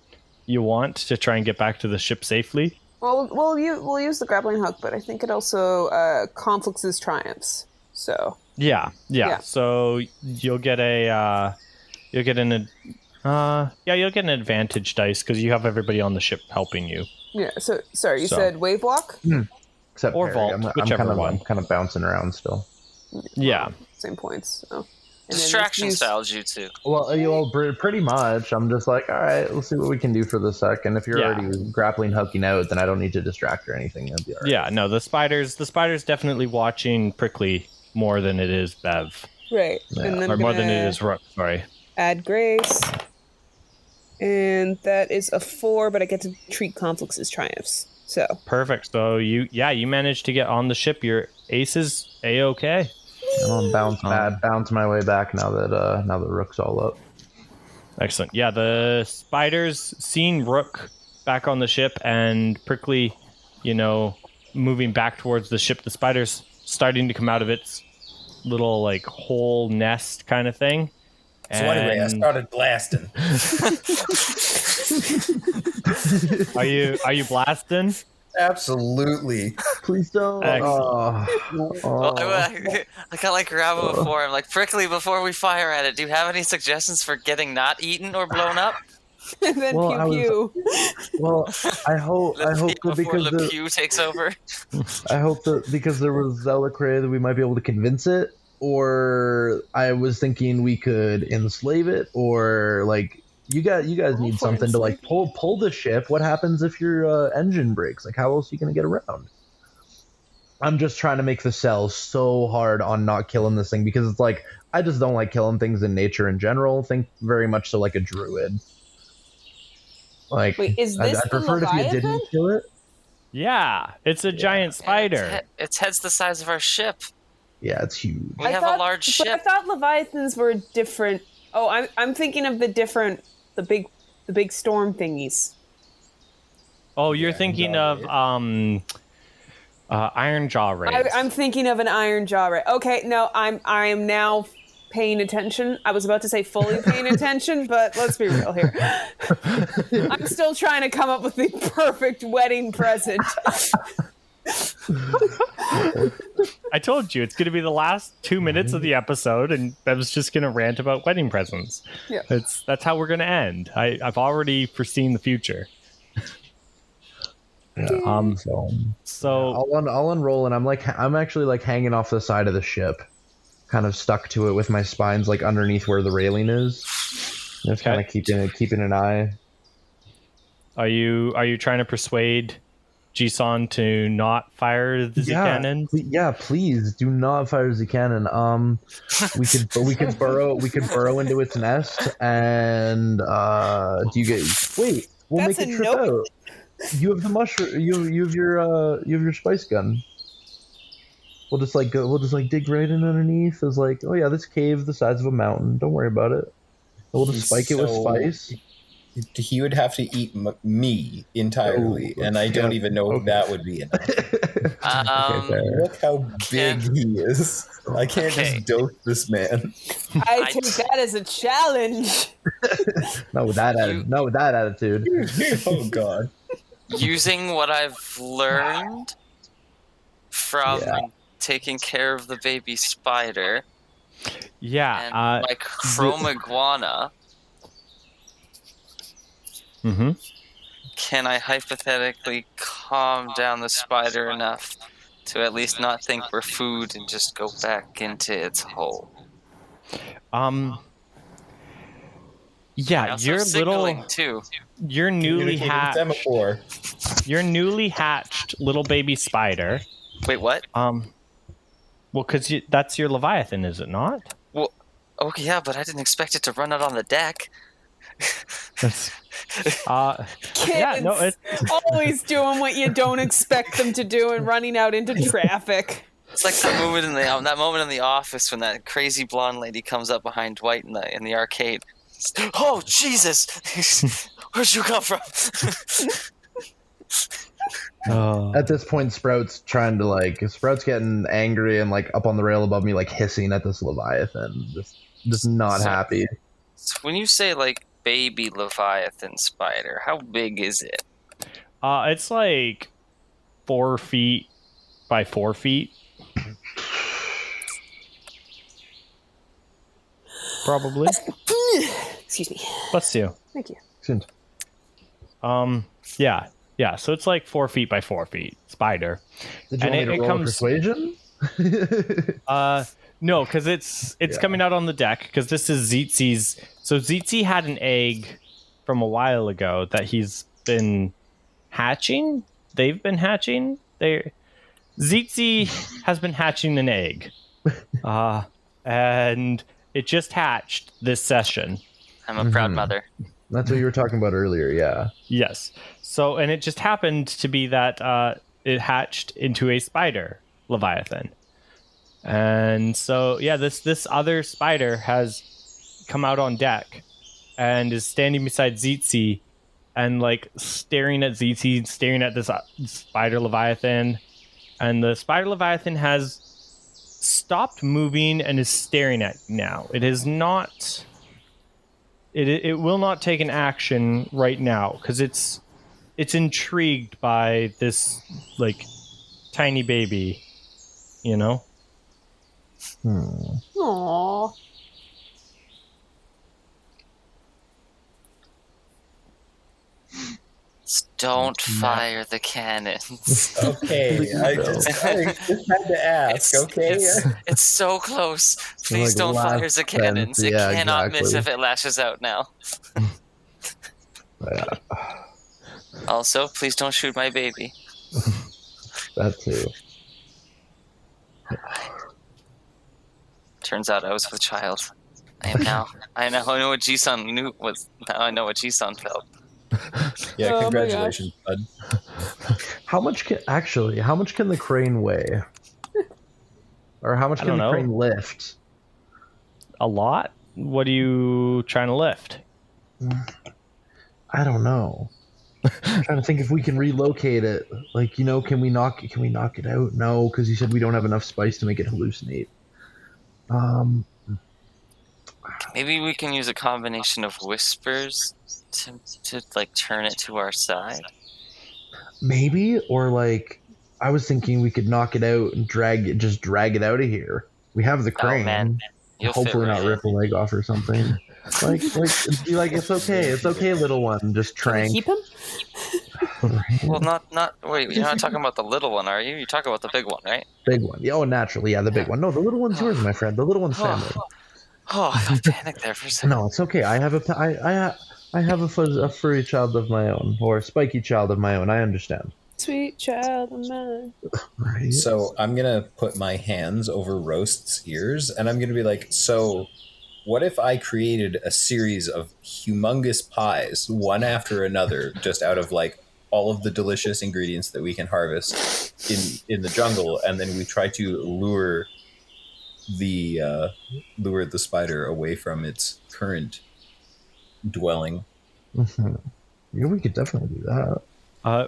Speaker 1: you want to try and get back to the ship safely.
Speaker 5: Well, we'll use the grappling hook, but I think it also conflicts his triumphs. So yeah.
Speaker 1: So you'll get an advantage dice because you have everybody on the ship helping you.
Speaker 5: Yeah. So sorry, you said wave walk?
Speaker 3: Except
Speaker 1: or
Speaker 3: Perry.
Speaker 1: vault, whichever one.
Speaker 3: I'm kind of bouncing around still.
Speaker 1: Yeah.
Speaker 5: Same points. So.
Speaker 2: Distraction style jutsu.
Speaker 3: Well, pretty much. I'm just like, all right, let's see what we can do for the sec. And if you're already grappling hooking out, then I don't need to distract or anything. That'd be all right.
Speaker 1: Yeah, no, the spider's definitely watching Prickly more than it is Bev.
Speaker 5: Right.
Speaker 3: Yeah.
Speaker 5: And then
Speaker 1: or more than it is Rook, sorry.
Speaker 5: Add grace. And that is a 4, but I get to treat conflicts as triumphs. So
Speaker 1: perfect. So you managed to get on the ship. Your ace is A-okay.
Speaker 3: I'm gonna bounce my way back now that Rook's all up.
Speaker 1: Excellent. Yeah, the spiders seeing Rook back on the ship and Prickly, moving back towards the ship. The spiders starting to come out of its little like hole nest kind of thing.
Speaker 4: So anyway, I started blasting.
Speaker 1: Are you blasting?
Speaker 4: Absolutely.
Speaker 3: Please don't.
Speaker 2: Well, I got like grab him before. I'm like, Prickly, before we fire at it, do you have any suggestions for getting not eaten or blown up?
Speaker 5: And then pew.
Speaker 3: Well, I hope that
Speaker 2: before the pew takes over.
Speaker 3: I hope that because there was Zelicray that we might be able to convince it, or I was thinking we could enslave it, or like you guys need something to like pull the ship. What happens if your engine breaks? Like how else are you gonna get around? I'm just trying to make the sell so hard on not killing this thing because it's like I just don't like killing things in nature in general. Think very much so like a druid. Like,
Speaker 5: wait, is this
Speaker 3: I'd prefer it if you didn't kill it.
Speaker 1: Yeah, it's a giant spider.
Speaker 2: Its head's the size of our ship.
Speaker 3: Yeah, it's huge.
Speaker 2: We have a large ship.
Speaker 5: But I thought leviathans were different. Oh, I'm thinking of the big storm thingies.
Speaker 1: Oh, you're thinking of iron jaw raids.
Speaker 5: I'm thinking of an iron jaw raid. Okay, no, I am now paying attention. I was about to say fully paying attention, but let's be real here. I'm still trying to come up with the perfect wedding present.
Speaker 1: I told you it's going to be the last 2 minutes of the episode, and I was just going to rant about wedding presents.
Speaker 5: Yeah,
Speaker 1: that's how we're going to end. I've already foreseen the future.
Speaker 3: Yeah.
Speaker 1: So
Speaker 3: I'll unroll, and I'm actually like hanging off the side of the ship, kind of stuck to it with my spines like underneath where the railing is. Just kind of keeping an eye.
Speaker 1: Are you trying to persuade Jisan to not fire the Z cannon?
Speaker 3: Yeah, please do not fire Z cannon. We could burrow into its nest, and we'll
Speaker 5: that's
Speaker 3: make it trip out. You have the mushroom. You have your spice gun. We'll just dig right in underneath. It's like, oh yeah, this cave the size of a mountain. Don't worry about it. We'll just spike it with spice.
Speaker 4: He would have to eat me entirely, and I don't even know if that would be enough. Look how big he is. I can't just dose this man.
Speaker 5: I take that as a challenge.
Speaker 3: Not with that attitude.
Speaker 4: Oh God.
Speaker 2: Using what I've learned from taking care of the baby spider, and my chrome iguana.
Speaker 1: Mm-hmm.
Speaker 2: Can I hypothetically calm down the spider enough to at least not think we're food and just go back into its hole?
Speaker 1: Yeah, you're
Speaker 2: signaling too.
Speaker 1: You're newly hatched little baby spider.
Speaker 2: Wait, what?
Speaker 1: Well, because that's your leviathan, is it not?
Speaker 2: Well, okay, yeah, but I didn't expect it to run out on the deck.
Speaker 5: Kids, always doing what you don't expect them to do and running out into traffic.
Speaker 2: It's like that moment in the office when that crazy blonde lady comes up behind Dwight in the arcade. Oh Jesus! Where'd you come from?
Speaker 3: At this point, Sprout's getting angry and like up on the rail above me, like hissing at this leviathan, just not happy.
Speaker 2: So when you say like baby leviathan spider, how big is it?
Speaker 1: It's like 4 feet by 4 feet. Probably.
Speaker 5: Excuse me.
Speaker 1: Bless you.
Speaker 5: Thank you.
Speaker 1: Yeah. So it's like 4 feet by 4 feet spider.
Speaker 3: Did you want me to roll persuasion?
Speaker 1: No, because it's coming out on the deck. Because this is Tzitzi's. So Tzitzi had an egg from a while ago that he's been hatching. They've been hatching. Tzitzi has been hatching an egg, and it just hatched this session.
Speaker 2: I'm a proud mother.
Speaker 3: That's what you were talking about earlier, yeah.
Speaker 1: Yes. So, and it just happened to be that it hatched into a spider leviathan. And so, yeah, this other spider has come out on deck and is standing beside Tzitzi and like staring at Tzitzi, staring at this spider leviathan. And the spider leviathan has stopped moving and is staring at you now. It is not... It will not take an action right now because it's intrigued by this like tiny baby, you know.
Speaker 5: Aww.
Speaker 2: Don't fire the cannons.
Speaker 4: Okay, I just had to ask.
Speaker 2: It's so close. Please don't fire the cannons. It cannot miss if it lashes out now.
Speaker 3: Yeah.
Speaker 2: Also, please don't shoot my baby.
Speaker 3: That too.
Speaker 2: Turns out I was with child. I am now. I know what Jisan knew was. Now I know what Jisan felt.
Speaker 4: Yeah, congratulations, bud.
Speaker 3: How much can the crane weigh? Or how much can the crane lift?
Speaker 1: A lot? What are you trying to lift?
Speaker 3: I don't know. I'm trying to think if we can relocate it. Like, can we knock it out? No, because you said we don't have enough spice to make it hallucinate.
Speaker 2: Maybe we can use a combination of whispers to like turn it to our side.
Speaker 3: Maybe, or like I was thinking we could knock it out and drag it out of here. We have the crane.
Speaker 2: Oh, man.
Speaker 3: Hopefully not rip a leg off or something. like be like, it's okay, little one. Just trank.
Speaker 5: Keep him?
Speaker 2: Well, not. Wait, you're not talking about the little one, are you? You're talking about the big one, right?
Speaker 3: Big one. Yeah, naturally, yeah, the big one. No, the little one's yours, my friend. The little one's family.
Speaker 2: Oh, I felt panicked there for a second.
Speaker 3: No, it's okay. I have a furry child of my own, or a spiky child of my own. I understand.
Speaker 5: Sweet child of mine.
Speaker 3: Right.
Speaker 4: So I'm gonna put my hands over Roast's ears, and I'm gonna be like, so what if I created a series of humongous pies, one after another, just out of like all of the delicious ingredients that we can harvest in the jungle, and then we try to lure the spider away from its current dwelling.
Speaker 3: Mm-hmm. Yeah, we could definitely do that.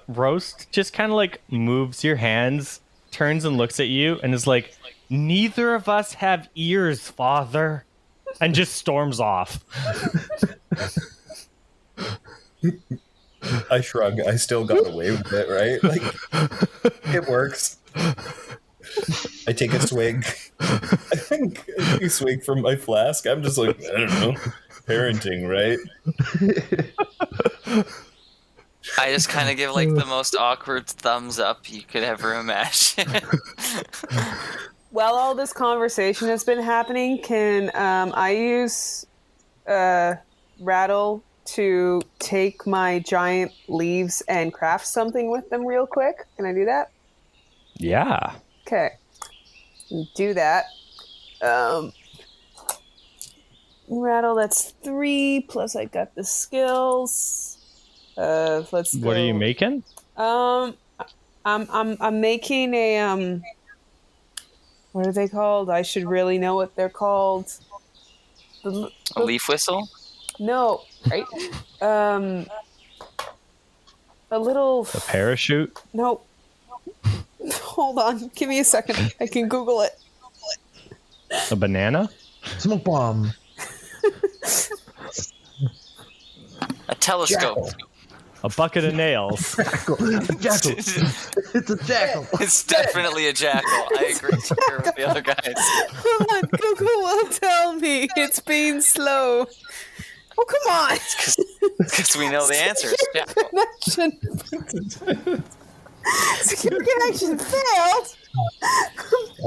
Speaker 1: Roast just kind of like moves your hands, turns and looks at you, and is like, "Neither of us have ears, father," and just storms off.
Speaker 4: I shrug. I still got away with it, right? Like, it works. I take a swig. I think a swig from my flask. I'm just like, I don't know, parenting, right?
Speaker 2: I just kind of give like the most awkward thumbs up you could ever imagine.
Speaker 5: While all this conversation has been happening, can I use Rattle to take my giant leaves and craft something with them real quick? Can I do that?
Speaker 1: Yeah.
Speaker 5: Okay. Do that. Rattle, that's 3, plus I got the skills. Let's go.
Speaker 1: What are you making?
Speaker 5: I'm making a what are they called? I should really know what they're called.
Speaker 2: A leaf whistle?
Speaker 5: No, right? A little...
Speaker 1: A parachute?
Speaker 5: No. Hold on. Give me a second. I can Google it.
Speaker 1: A banana?
Speaker 3: Smoke bomb.
Speaker 2: A telescope.
Speaker 3: Jackal.
Speaker 1: A bucket of nails.
Speaker 3: Jackal. Jackal. It's a jackal.
Speaker 2: It's definitely a jackal. I agree with the other guys.
Speaker 5: Hold on. Google will tell me. It's being slow. Oh, come on.
Speaker 2: Because we know the answer is jackal.
Speaker 5: Secure connection failed.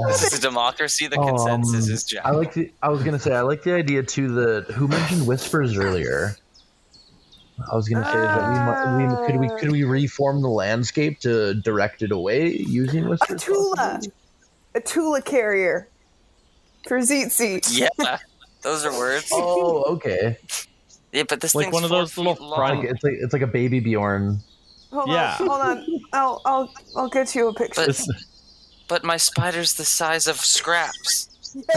Speaker 2: This is a democracy. The consensus is jackal.
Speaker 3: I was gonna say I like the idea too. Who mentioned whispers earlier? I was gonna say that could we reform the landscape to direct it away using whispers?
Speaker 5: A Tula carrier for Tzitzi.
Speaker 2: Yeah, those are words.
Speaker 3: Oh, okay.
Speaker 2: Yeah, but this
Speaker 1: Like
Speaker 2: thing's
Speaker 1: one of
Speaker 2: 4
Speaker 1: those little
Speaker 2: feet long.
Speaker 1: front-
Speaker 3: It's like a baby Bjorn.
Speaker 5: Hold
Speaker 1: Yeah.
Speaker 5: on. I'll get you a picture.
Speaker 2: But my spider's the size of Scraps.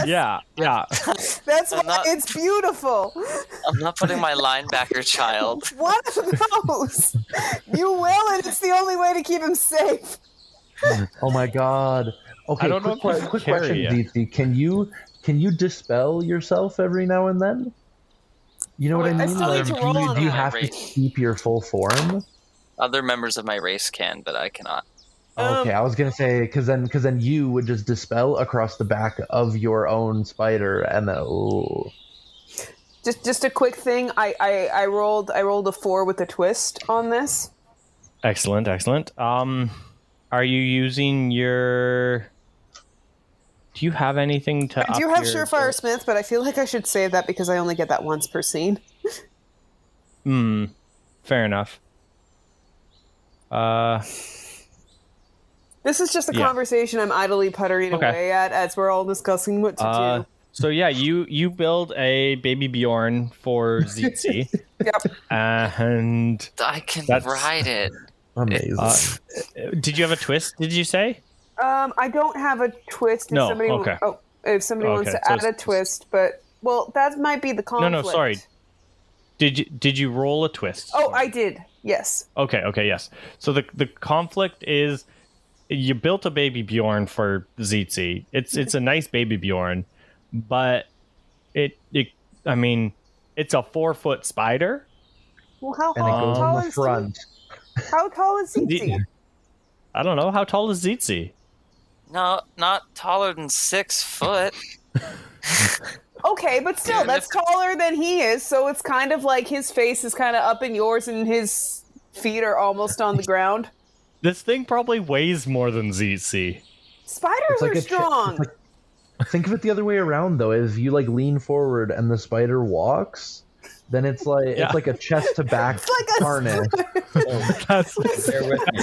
Speaker 5: Yes,
Speaker 1: Yeah.
Speaker 5: that's why
Speaker 2: not-
Speaker 5: it's beautiful.
Speaker 2: I'm not putting my linebacker child.
Speaker 5: One of those. You will, and it's the only way to keep him safe.
Speaker 3: Oh my god. Okay,
Speaker 1: I don't know if you can
Speaker 3: quick
Speaker 1: carry
Speaker 3: question, Tzitzi. Can you dispel yourself every now and then? You know what I
Speaker 5: I
Speaker 3: mean?
Speaker 5: still need to roll on
Speaker 3: do you
Speaker 5: that.
Speaker 3: have to keep your full form?
Speaker 2: Other members of my race can, but I cannot.
Speaker 3: Okay, I was gonna say because then you would just dispel across the back of your own spider, and then
Speaker 5: Just a quick thing. I rolled a 4 with a twist on this.
Speaker 1: Excellent. Are you using your? Do you have anything to?
Speaker 5: I do
Speaker 1: up
Speaker 5: have
Speaker 1: your...
Speaker 5: Surefire Smith, but I feel like I should save that because I only get that once per scene.
Speaker 1: Fair enough.
Speaker 5: This is just a
Speaker 1: Yeah.
Speaker 5: conversation I'm idly puttering
Speaker 1: Okay.
Speaker 5: away at as we're all discussing what to do.
Speaker 1: So yeah, you build a baby Bjorn for Tzitzi,
Speaker 5: Yep.
Speaker 1: and
Speaker 2: I can
Speaker 1: That's-
Speaker 2: ride it.
Speaker 3: amazing.
Speaker 1: did you have a twist? Did you say?
Speaker 5: I don't have a twist. If
Speaker 1: No,
Speaker 5: somebody,
Speaker 1: okay.
Speaker 5: If somebody wants
Speaker 1: Okay,
Speaker 5: to
Speaker 1: so
Speaker 5: add a
Speaker 1: it's-
Speaker 5: twist, but well, that might be the conflict.
Speaker 1: No, sorry. Did you roll a twist?
Speaker 5: Oh, I did. Yes.
Speaker 1: Okay, yes. So the conflict is you built a baby Bjorn for Tzitzi. It's a nice baby Bjorn, but it's a 4-foot spider.
Speaker 5: Well, how
Speaker 3: And it goes
Speaker 5: tall
Speaker 3: on the
Speaker 5: is
Speaker 3: front.
Speaker 5: How tall is Tzitzi?
Speaker 1: I don't know, how tall is Tzitzi?
Speaker 2: No, not taller than 6 foot.
Speaker 5: Okay, but still, that's taller than he is. So it's kind of like his face is kind of up in yours, and his feet are almost on the ground.
Speaker 1: This thing probably weighs more than Tzitzi.
Speaker 5: Spiders
Speaker 3: It's like
Speaker 5: are
Speaker 3: a
Speaker 5: strong.
Speaker 3: Think of it the other way around though. If you like lean forward and the spider walks, then it's like a chest to back
Speaker 5: It's like a
Speaker 3: harness.
Speaker 1: That's
Speaker 4: Bear with me.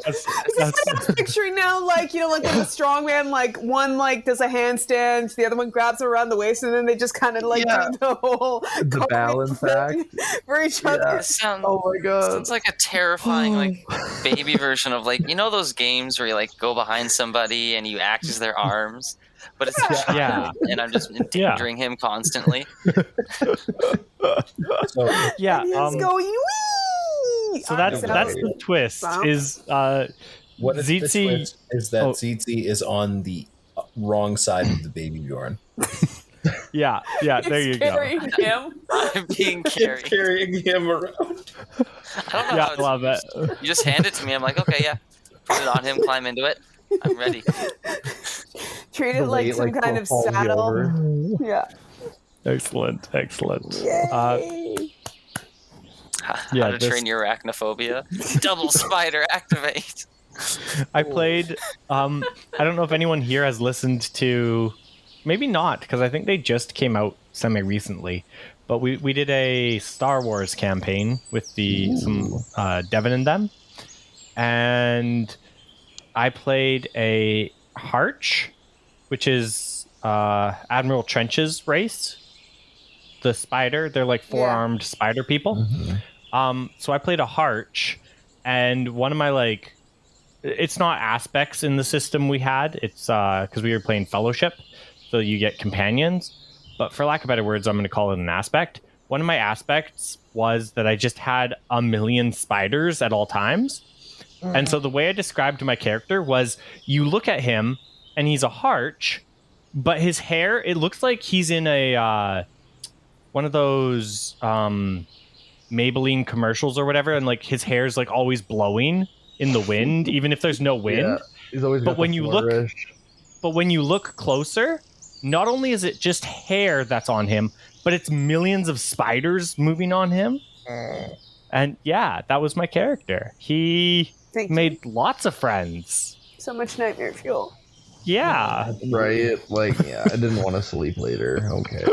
Speaker 1: yes. That's,
Speaker 5: I'm picturing now, like when the strong man, like one like does a handstand, the other one grabs him around the waist, and then they just kind of like
Speaker 3: Yeah.
Speaker 5: do the whole
Speaker 3: The balance
Speaker 5: thing for each other.
Speaker 2: This sounds,
Speaker 3: Oh my god.
Speaker 2: sounds like a terrifying like baby version of like those games where you like go behind somebody and you act as their arms, but it's a child,
Speaker 1: Yeah.
Speaker 2: and I'm just endangering him constantly.
Speaker 4: So,
Speaker 1: yeah.
Speaker 5: And he's going wee.
Speaker 1: So that's the twist.
Speaker 5: Bounce.
Speaker 1: Is
Speaker 4: what is the
Speaker 1: Tzitzi-
Speaker 4: twist is that
Speaker 1: Oh.
Speaker 4: Tzitzi is on the wrong side of the baby Bjorn.
Speaker 1: yeah. There you go.
Speaker 5: Carrying him.
Speaker 2: I'm being carried.
Speaker 4: Carrying him around.
Speaker 2: I don't know
Speaker 1: Yeah,
Speaker 2: how
Speaker 1: I
Speaker 2: it's,
Speaker 1: love it.
Speaker 2: you just hand it to me. I'm like, okay, yeah, put it on him, climb into it. I'm ready.
Speaker 5: Treat it
Speaker 3: The
Speaker 5: like
Speaker 3: weight,
Speaker 5: some kind of
Speaker 3: falls you
Speaker 5: saddle.
Speaker 3: over.
Speaker 5: Yeah.
Speaker 1: Excellent.
Speaker 5: Yay.
Speaker 2: How
Speaker 1: Yeah,
Speaker 2: to
Speaker 1: this-
Speaker 2: train your arachnophobia. Double spider activate.
Speaker 1: I played. I don't know if anyone here has listened to. Maybe not, because I think they just came out semi recently. But we did a Star Wars campaign with some Devin and them, and I played a Harch, which is Admiral Trench's race. The spider, they're like 4-armed spider people. So I played a Harch, and one of my it's not aspects in the system we had. It's because we were playing Fellowship, so you get companions. But for lack of better words, I'm going to call it an aspect. One of my aspects was that I just had a million spiders at all times. And so the way I described my character was you look at him and he's a Harch, but his hair, it looks like he's in a one of those Maybelline commercials or whatever, and like his hair's like always blowing in the wind, even if there's no wind.
Speaker 3: Yeah, he's always
Speaker 1: But
Speaker 3: got
Speaker 1: when
Speaker 3: the
Speaker 1: you look-
Speaker 3: flourish.
Speaker 1: But when you look closer, not only is it just hair that's on him, but it's millions of spiders moving on him. And yeah, that was my character. He
Speaker 5: Thank you.
Speaker 1: made lots of friends.
Speaker 5: So much nightmare fuel.
Speaker 1: Yeah.
Speaker 3: Right? Like, yeah, I didn't want to sleep later. Okay.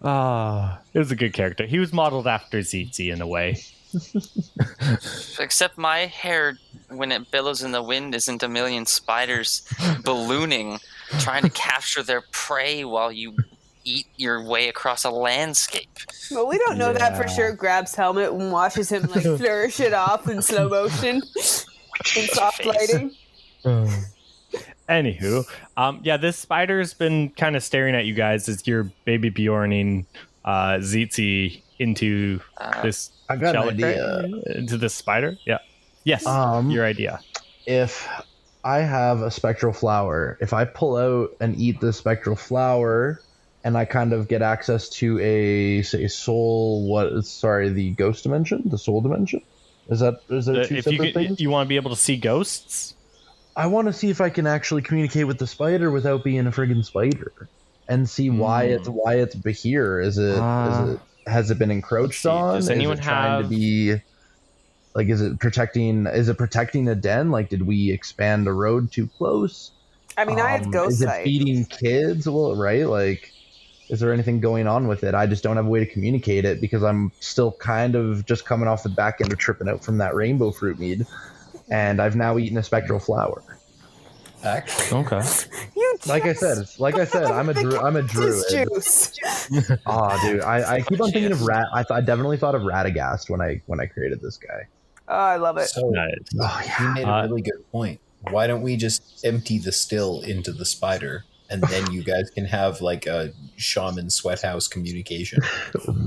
Speaker 1: It was a good character. He was modeled after Tzitzi in a way.
Speaker 2: Except my hair, when it billows in the wind, isn't a million spiders ballooning, trying to capture their prey while you eat your way across a landscape.
Speaker 5: Well, we don't know that for sure. Grabs helmet and watches him like flourish it off in slow motion in soft lighting.
Speaker 1: Anywho, this spider's been kind of staring at you guys as you're baby Bjorning Tzitzi into this.
Speaker 3: I got an idea.
Speaker 1: Into this spider. Yeah. Yes. Your idea.
Speaker 3: If I have a spectral flower, if I pull out and eat the spectral flower, and I kind of get access to the ghost dimension, the soul dimension. Is there two separate things?
Speaker 1: You want to be able to see ghosts?
Speaker 3: I want to see if I can actually communicate with the spider without being a friggin' spider, and see why it's here. Has it been encroached on?
Speaker 1: Does anyone
Speaker 3: trying to be like? Is it protecting a den? Like, did we expand the road too close?
Speaker 5: I mean, I have ghost sight.
Speaker 3: Is it feeding kids? Well, right, like. Is there anything going on with it? I just don't have a way to communicate it because I'm still kind of just coming off the back end of tripping out from that rainbow fruit mead, and I've now eaten a spectral flower.
Speaker 4: Actually,
Speaker 1: okay.
Speaker 3: Like I said, I'm a druid.
Speaker 5: Juice.
Speaker 3: Oh, dude, I keep on thinking of rat. I definitely thought of Radagast when I created this guy.
Speaker 5: Oh, I love it.
Speaker 4: So you made a really good point. Why don't we just empty the still into the spider? And then you guys can have like a shaman sweat house communication.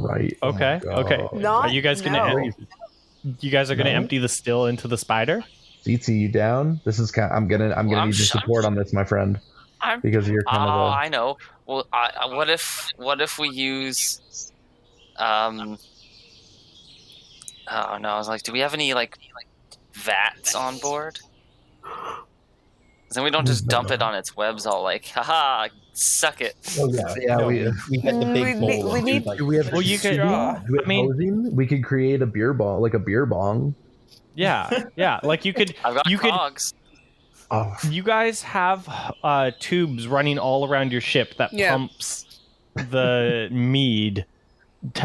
Speaker 3: Right.
Speaker 1: Okay. Okay. Are you guys gonna? You guys are gonna empty the still into the spider?
Speaker 3: Tzitzi, you down? This is kind. I'm gonna need your support on this, my friend. Because you're kind of.
Speaker 2: I know. Well, what if we use? Oh no! I was like, do we have any like vats on board? Then we don't just dump it on its webs all like, haha, suck it.
Speaker 4: Oh yeah, we had the big bowl.
Speaker 3: We could create a beer bong, like a beer bong.
Speaker 1: Yeah. Like you could.
Speaker 2: I've got cogs.
Speaker 1: You guys have tubes running all around your ship that pumps the mead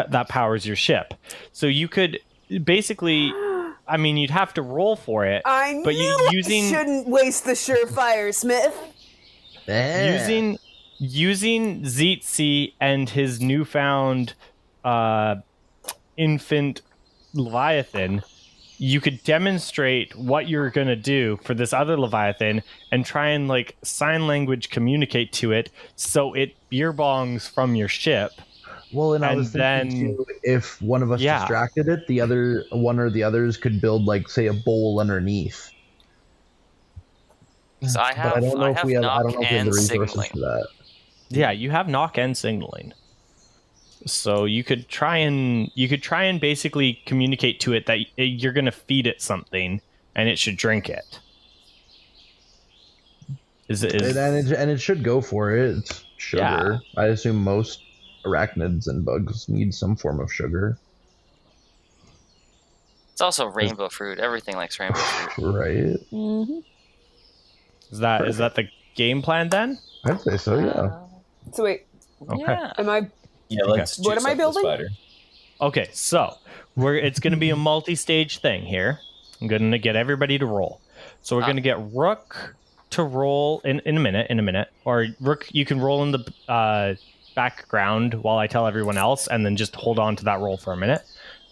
Speaker 1: that powers your ship. So you could basically. I mean, you'd have to roll for it.
Speaker 5: I shouldn't waste the surefire, Smith.
Speaker 1: Using Tzitzi and his newfound infant leviathan, you could demonstrate what you're going to do for this other leviathan and try and like sign language communicate to it so it beer bongs from your ship.
Speaker 3: Well, and I was thinking too, if one of us distracted it, the other one or the others could build, like, say, a bowl underneath.
Speaker 2: So I don't know if we have the resources for that.
Speaker 1: Yeah, you have knock and signaling. So you could try and basically communicate to it that you're going to feed it something and it should drink it.
Speaker 3: And it should go for it. It's sugar. Yeah. I assume most arachnids and bugs need some form of sugar.
Speaker 2: It's also rainbow fruit. Everything likes rainbow fruit.
Speaker 3: Right.
Speaker 5: Mm-hmm.
Speaker 1: Is that the game plan then?
Speaker 3: I'd say so, yeah.
Speaker 5: So wait.
Speaker 1: Okay.
Speaker 2: Yeah.
Speaker 5: Am I?
Speaker 4: Yeah. Let's.
Speaker 5: What am I building?
Speaker 1: Okay, so it's going to be a multi-stage thing here. I'm going to get everybody to roll. So we're going to get Rook to roll in a minute. Or Rook, you can roll in the background while I tell everyone else, and then just hold on to that roll for a minute.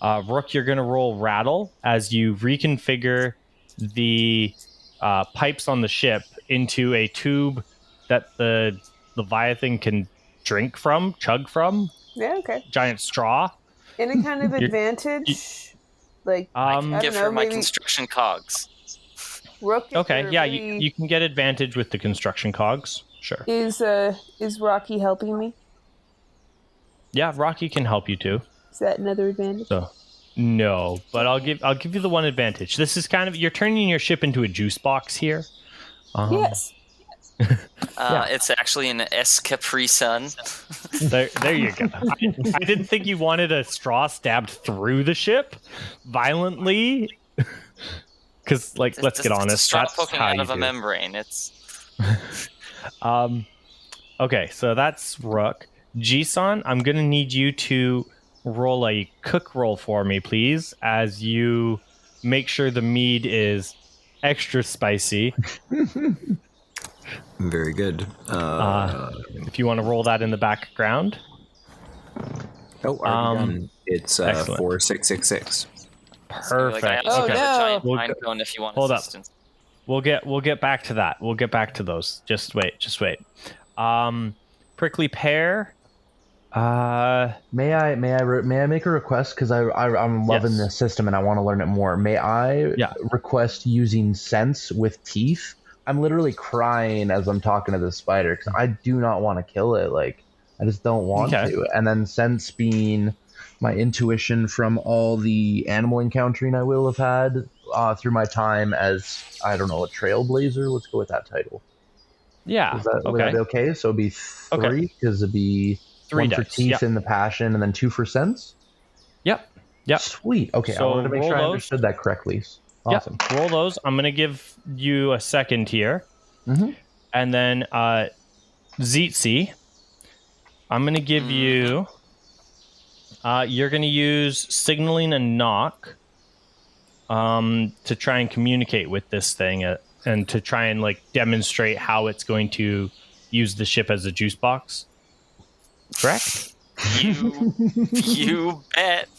Speaker 1: Rook, you're going to roll Rattle as you reconfigure the pipes on the ship into a tube that the Leviathan can chug from.
Speaker 5: Yeah, okay.
Speaker 1: Giant straw.
Speaker 5: Any kind of advantage? I can
Speaker 2: give her my construction cogs.
Speaker 5: Rook,
Speaker 1: okay, yeah, you can get advantage with the construction cogs. Sure.
Speaker 5: Is Rocky helping me?
Speaker 1: Yeah, Rocky can help you too.
Speaker 5: Is that another advantage?
Speaker 1: So, no, but I'll give you the one advantage. This is kind of, you're turning your ship into a juice box here.
Speaker 5: Yes.
Speaker 2: It's actually an S Capri Sun.
Speaker 1: There you go. I didn't think you wanted a straw stabbed through the ship violently. Because, let's get honest,
Speaker 2: straw
Speaker 1: that's
Speaker 2: poking
Speaker 1: how
Speaker 2: out
Speaker 1: you
Speaker 2: of a membrane. It's.
Speaker 1: Okay, so that's Rook. Jisan, I'm gonna need you to roll a cook roll for me, please, as you make sure the mead is extra spicy.
Speaker 6: Very good.
Speaker 1: If you want to roll that in the background.
Speaker 6: Oh, already done. It's
Speaker 1: excellent.
Speaker 6: 4666.
Speaker 1: Perfect.
Speaker 2: I also
Speaker 5: Okay.
Speaker 2: have a giant
Speaker 1: We'll
Speaker 2: pine cone if you want
Speaker 1: hold
Speaker 2: assistance.
Speaker 1: We'll get back to that. We'll get back to those. Just wait. Prickly Pear.
Speaker 3: May I make a request? Because I'm loving this system and I want to learn it more. May I request using sense with teeth? I'm literally crying as I'm talking to this spider because I do not want to kill it. Like, I just don't want to. And then sense being my intuition from all the animal encountering I will have had through my time as, I don't know, a trailblazer. Let's go with that title.
Speaker 1: Yeah.
Speaker 3: Would that be okay? So it'd be 3 because it'd be
Speaker 1: 3
Speaker 3: 1 for teeth in the passion and then 2 for sense?
Speaker 1: Yep.
Speaker 3: Sweet. Okay,
Speaker 1: so
Speaker 3: I wanted to make sure I understood that correctly. Awesome.
Speaker 1: Yep. Roll those. I'm going to give you a second here.
Speaker 3: Mm-hmm.
Speaker 1: And then Tzitzi, I'm going to give you... you're going to use signaling and knock to try and communicate with this thing and to try and like demonstrate how it's going to use the ship as a juice box. Correct?
Speaker 2: You bet.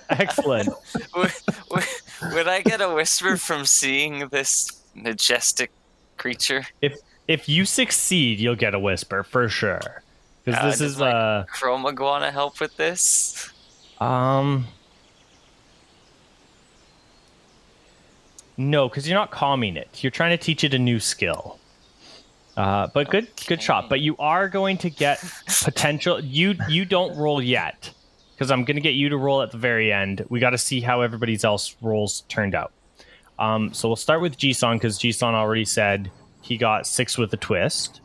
Speaker 1: Excellent.
Speaker 2: Would I get a whisper from seeing this majestic creature?
Speaker 1: If you succeed, you'll get a whisper for sure. Because this is
Speaker 2: Chroma want to help with this?
Speaker 1: No, because you're not calming it. You're trying to teach it a new skill. But good shot. But you are going to get potential. You don't roll yet, because I'm going to get you to roll at the very end. We got to see how everybody else rolls turned out. So we'll start with Jisan, because Jisan already said he got 6 with a twist.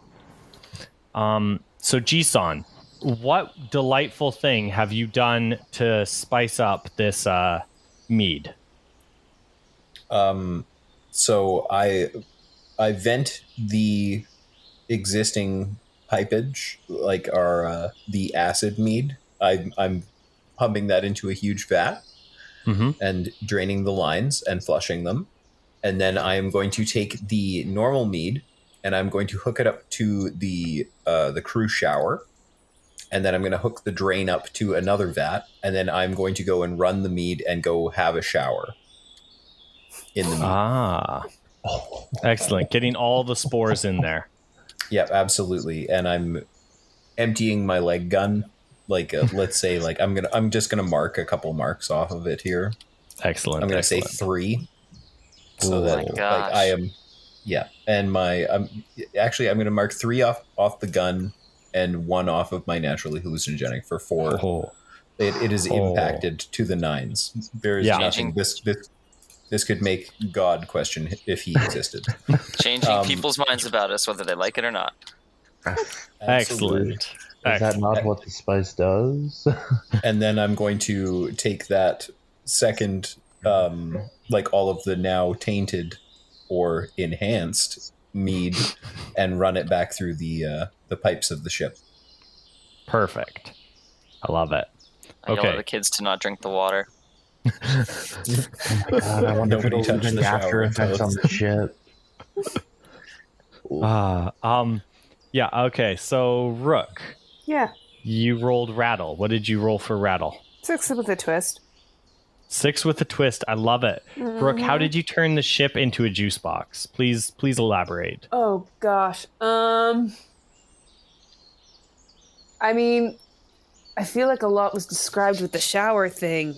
Speaker 1: So Jisan, what delightful thing have you done to spice up this mead?
Speaker 4: So I vent the existing pipage, like our the acid mead. I'm pumping that into a huge vat and draining the lines and flushing them. And then I am going to take the normal mead and I'm going to hook it up to the crew shower. And then I'm going to hook the drain up to another vat. And then I'm going to go and run the mead and go have a shower in the mead.
Speaker 1: Excellent. Getting all the spores in there.
Speaker 4: Yep, absolutely. And I'm emptying my leg gun. Like, let's say, like I'm just gonna mark a couple marks off of it here.
Speaker 1: Excellent.
Speaker 4: I'm gonna say 3, so that like I am, And I'm gonna mark 3 off the gun and 1 off of my naturally hallucinogenic for 4. It is impacted to the 9s. There is nothing. This could make God question if he existed.
Speaker 2: Changing people's minds about us, whether they like it or not.
Speaker 1: Excellent.
Speaker 3: Is that not what the spice does?
Speaker 4: And then I'm going to take that second, like all of the now tainted or enhanced mead and run it back through the pipes of the ship.
Speaker 1: Perfect. I love it.
Speaker 2: I yell at the kids to not drink the water.
Speaker 3: God, I wonder if it'll even after effects on the ship.
Speaker 1: Yeah, okay, so Rook.
Speaker 5: Yeah.
Speaker 1: You rolled rattle. What did you roll for rattle?
Speaker 5: 6 with a twist.
Speaker 1: 6 with a twist. I love it. Rook, how did you turn the ship into a juice box? Please elaborate.
Speaker 5: Oh gosh. I mean, I feel like a lot was described with the shower thing.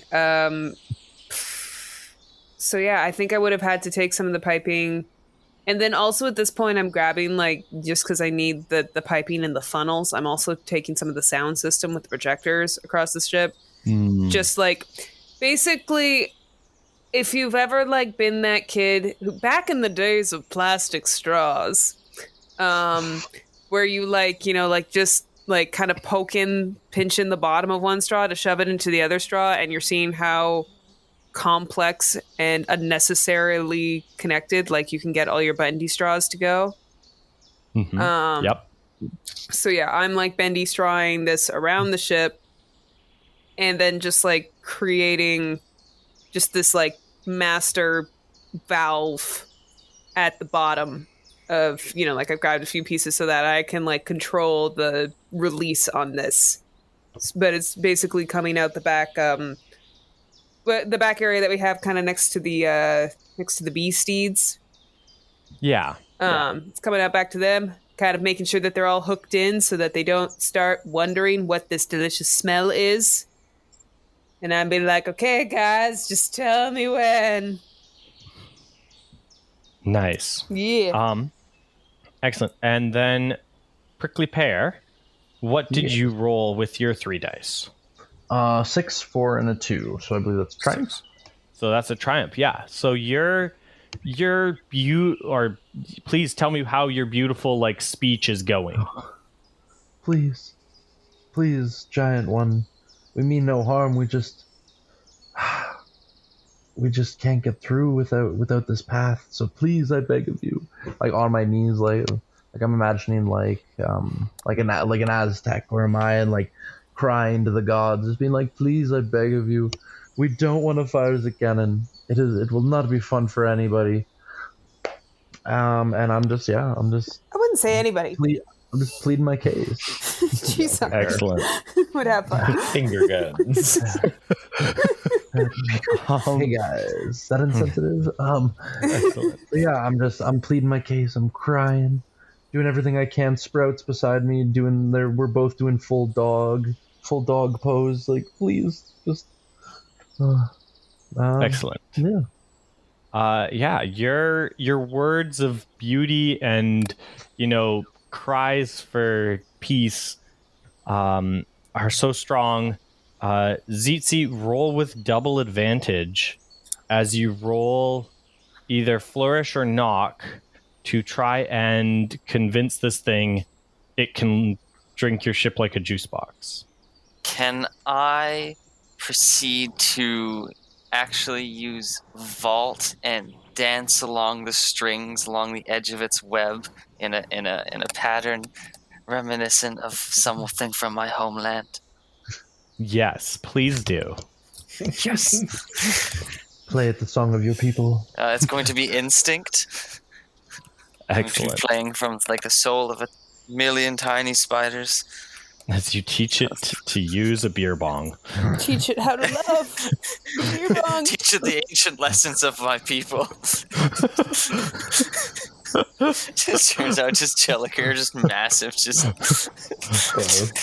Speaker 5: So yeah, I think I would have had to take some of the piping. And then also at this point, I'm grabbing, like, just because I need the piping and the funnels, I'm also taking some of the sound system with the projectors across the ship. Just, like, basically, if you've ever, like, been that kid who, back in the days of plastic straws, where you, like, you know, like, just, like, kind of pinch in the bottom of one straw to shove it into the other straw, and you're seeing how complex and unnecessarily connected, like, you can get all your bendy straws to go.
Speaker 1: Yep.
Speaker 5: So yeah, I'm like bendy strawing this around the ship, and then just like creating just this like master valve at the bottom of, like I've grabbed a few pieces so that I can like control the release on this. But it's basically coming out the back, but the back area that we have kind of next to the bee steeds.
Speaker 1: Yeah.
Speaker 5: It's coming out back to them, kind of making sure that they're all hooked in so that they don't start wondering what this delicious smell is. And I'd be like, okay, guys, just tell me when.
Speaker 1: Nice.
Speaker 5: Yeah.
Speaker 1: Excellent. And then Prickly Pear, what did you roll with your 3 dice?
Speaker 3: 6, 4, and a 2. So I believe that's triumph.
Speaker 1: So that's a triumph. Yeah. So please tell me how your beautiful like speech is going.
Speaker 3: Please, giant one. We mean no harm. We just can't get through without this path. So please, I beg of you, like on my knees, like I'm imagining like an Aztec or a Mayan, like crying to the gods, just being like, please, I beg of you, we don't want to fire again, it will not be fun for anybody. And I'm just
Speaker 5: I wouldn't say anybody.
Speaker 3: I'm just pleading my case.
Speaker 5: Jisan.
Speaker 1: Excellent.
Speaker 5: Would have fun.
Speaker 4: Finger guns.
Speaker 3: Hey guys, is that insensitive?
Speaker 1: Excellent.
Speaker 3: Yeah, I'm pleading my case. I'm crying, doing everything I can. Sprout's beside me, we're both doing full dog pose. Like, please, just.
Speaker 1: Excellent.
Speaker 3: Yeah.
Speaker 1: Your words of beauty and cries for peace are so strong. Tzitzi, roll with double advantage as you roll either flourish or knock to try and convince this thing it can drink your ship like a juice box.
Speaker 2: Can I proceed to actually use vault and dance along the strings along the edge of its web in a pattern reminiscent of something from my homeland?
Speaker 1: Yes, please do.
Speaker 2: Yes.
Speaker 3: Play it the song of your people.
Speaker 2: It's going to be instinct. I'm going to be playing from like the soul of 1,000,000 tiny spiders.
Speaker 1: As you teach it to use a beer bong.
Speaker 5: Teach it how to love. Beer bong.
Speaker 2: Teach it the ancient lessons of my people. Just turns out just Jelliker, just massive, just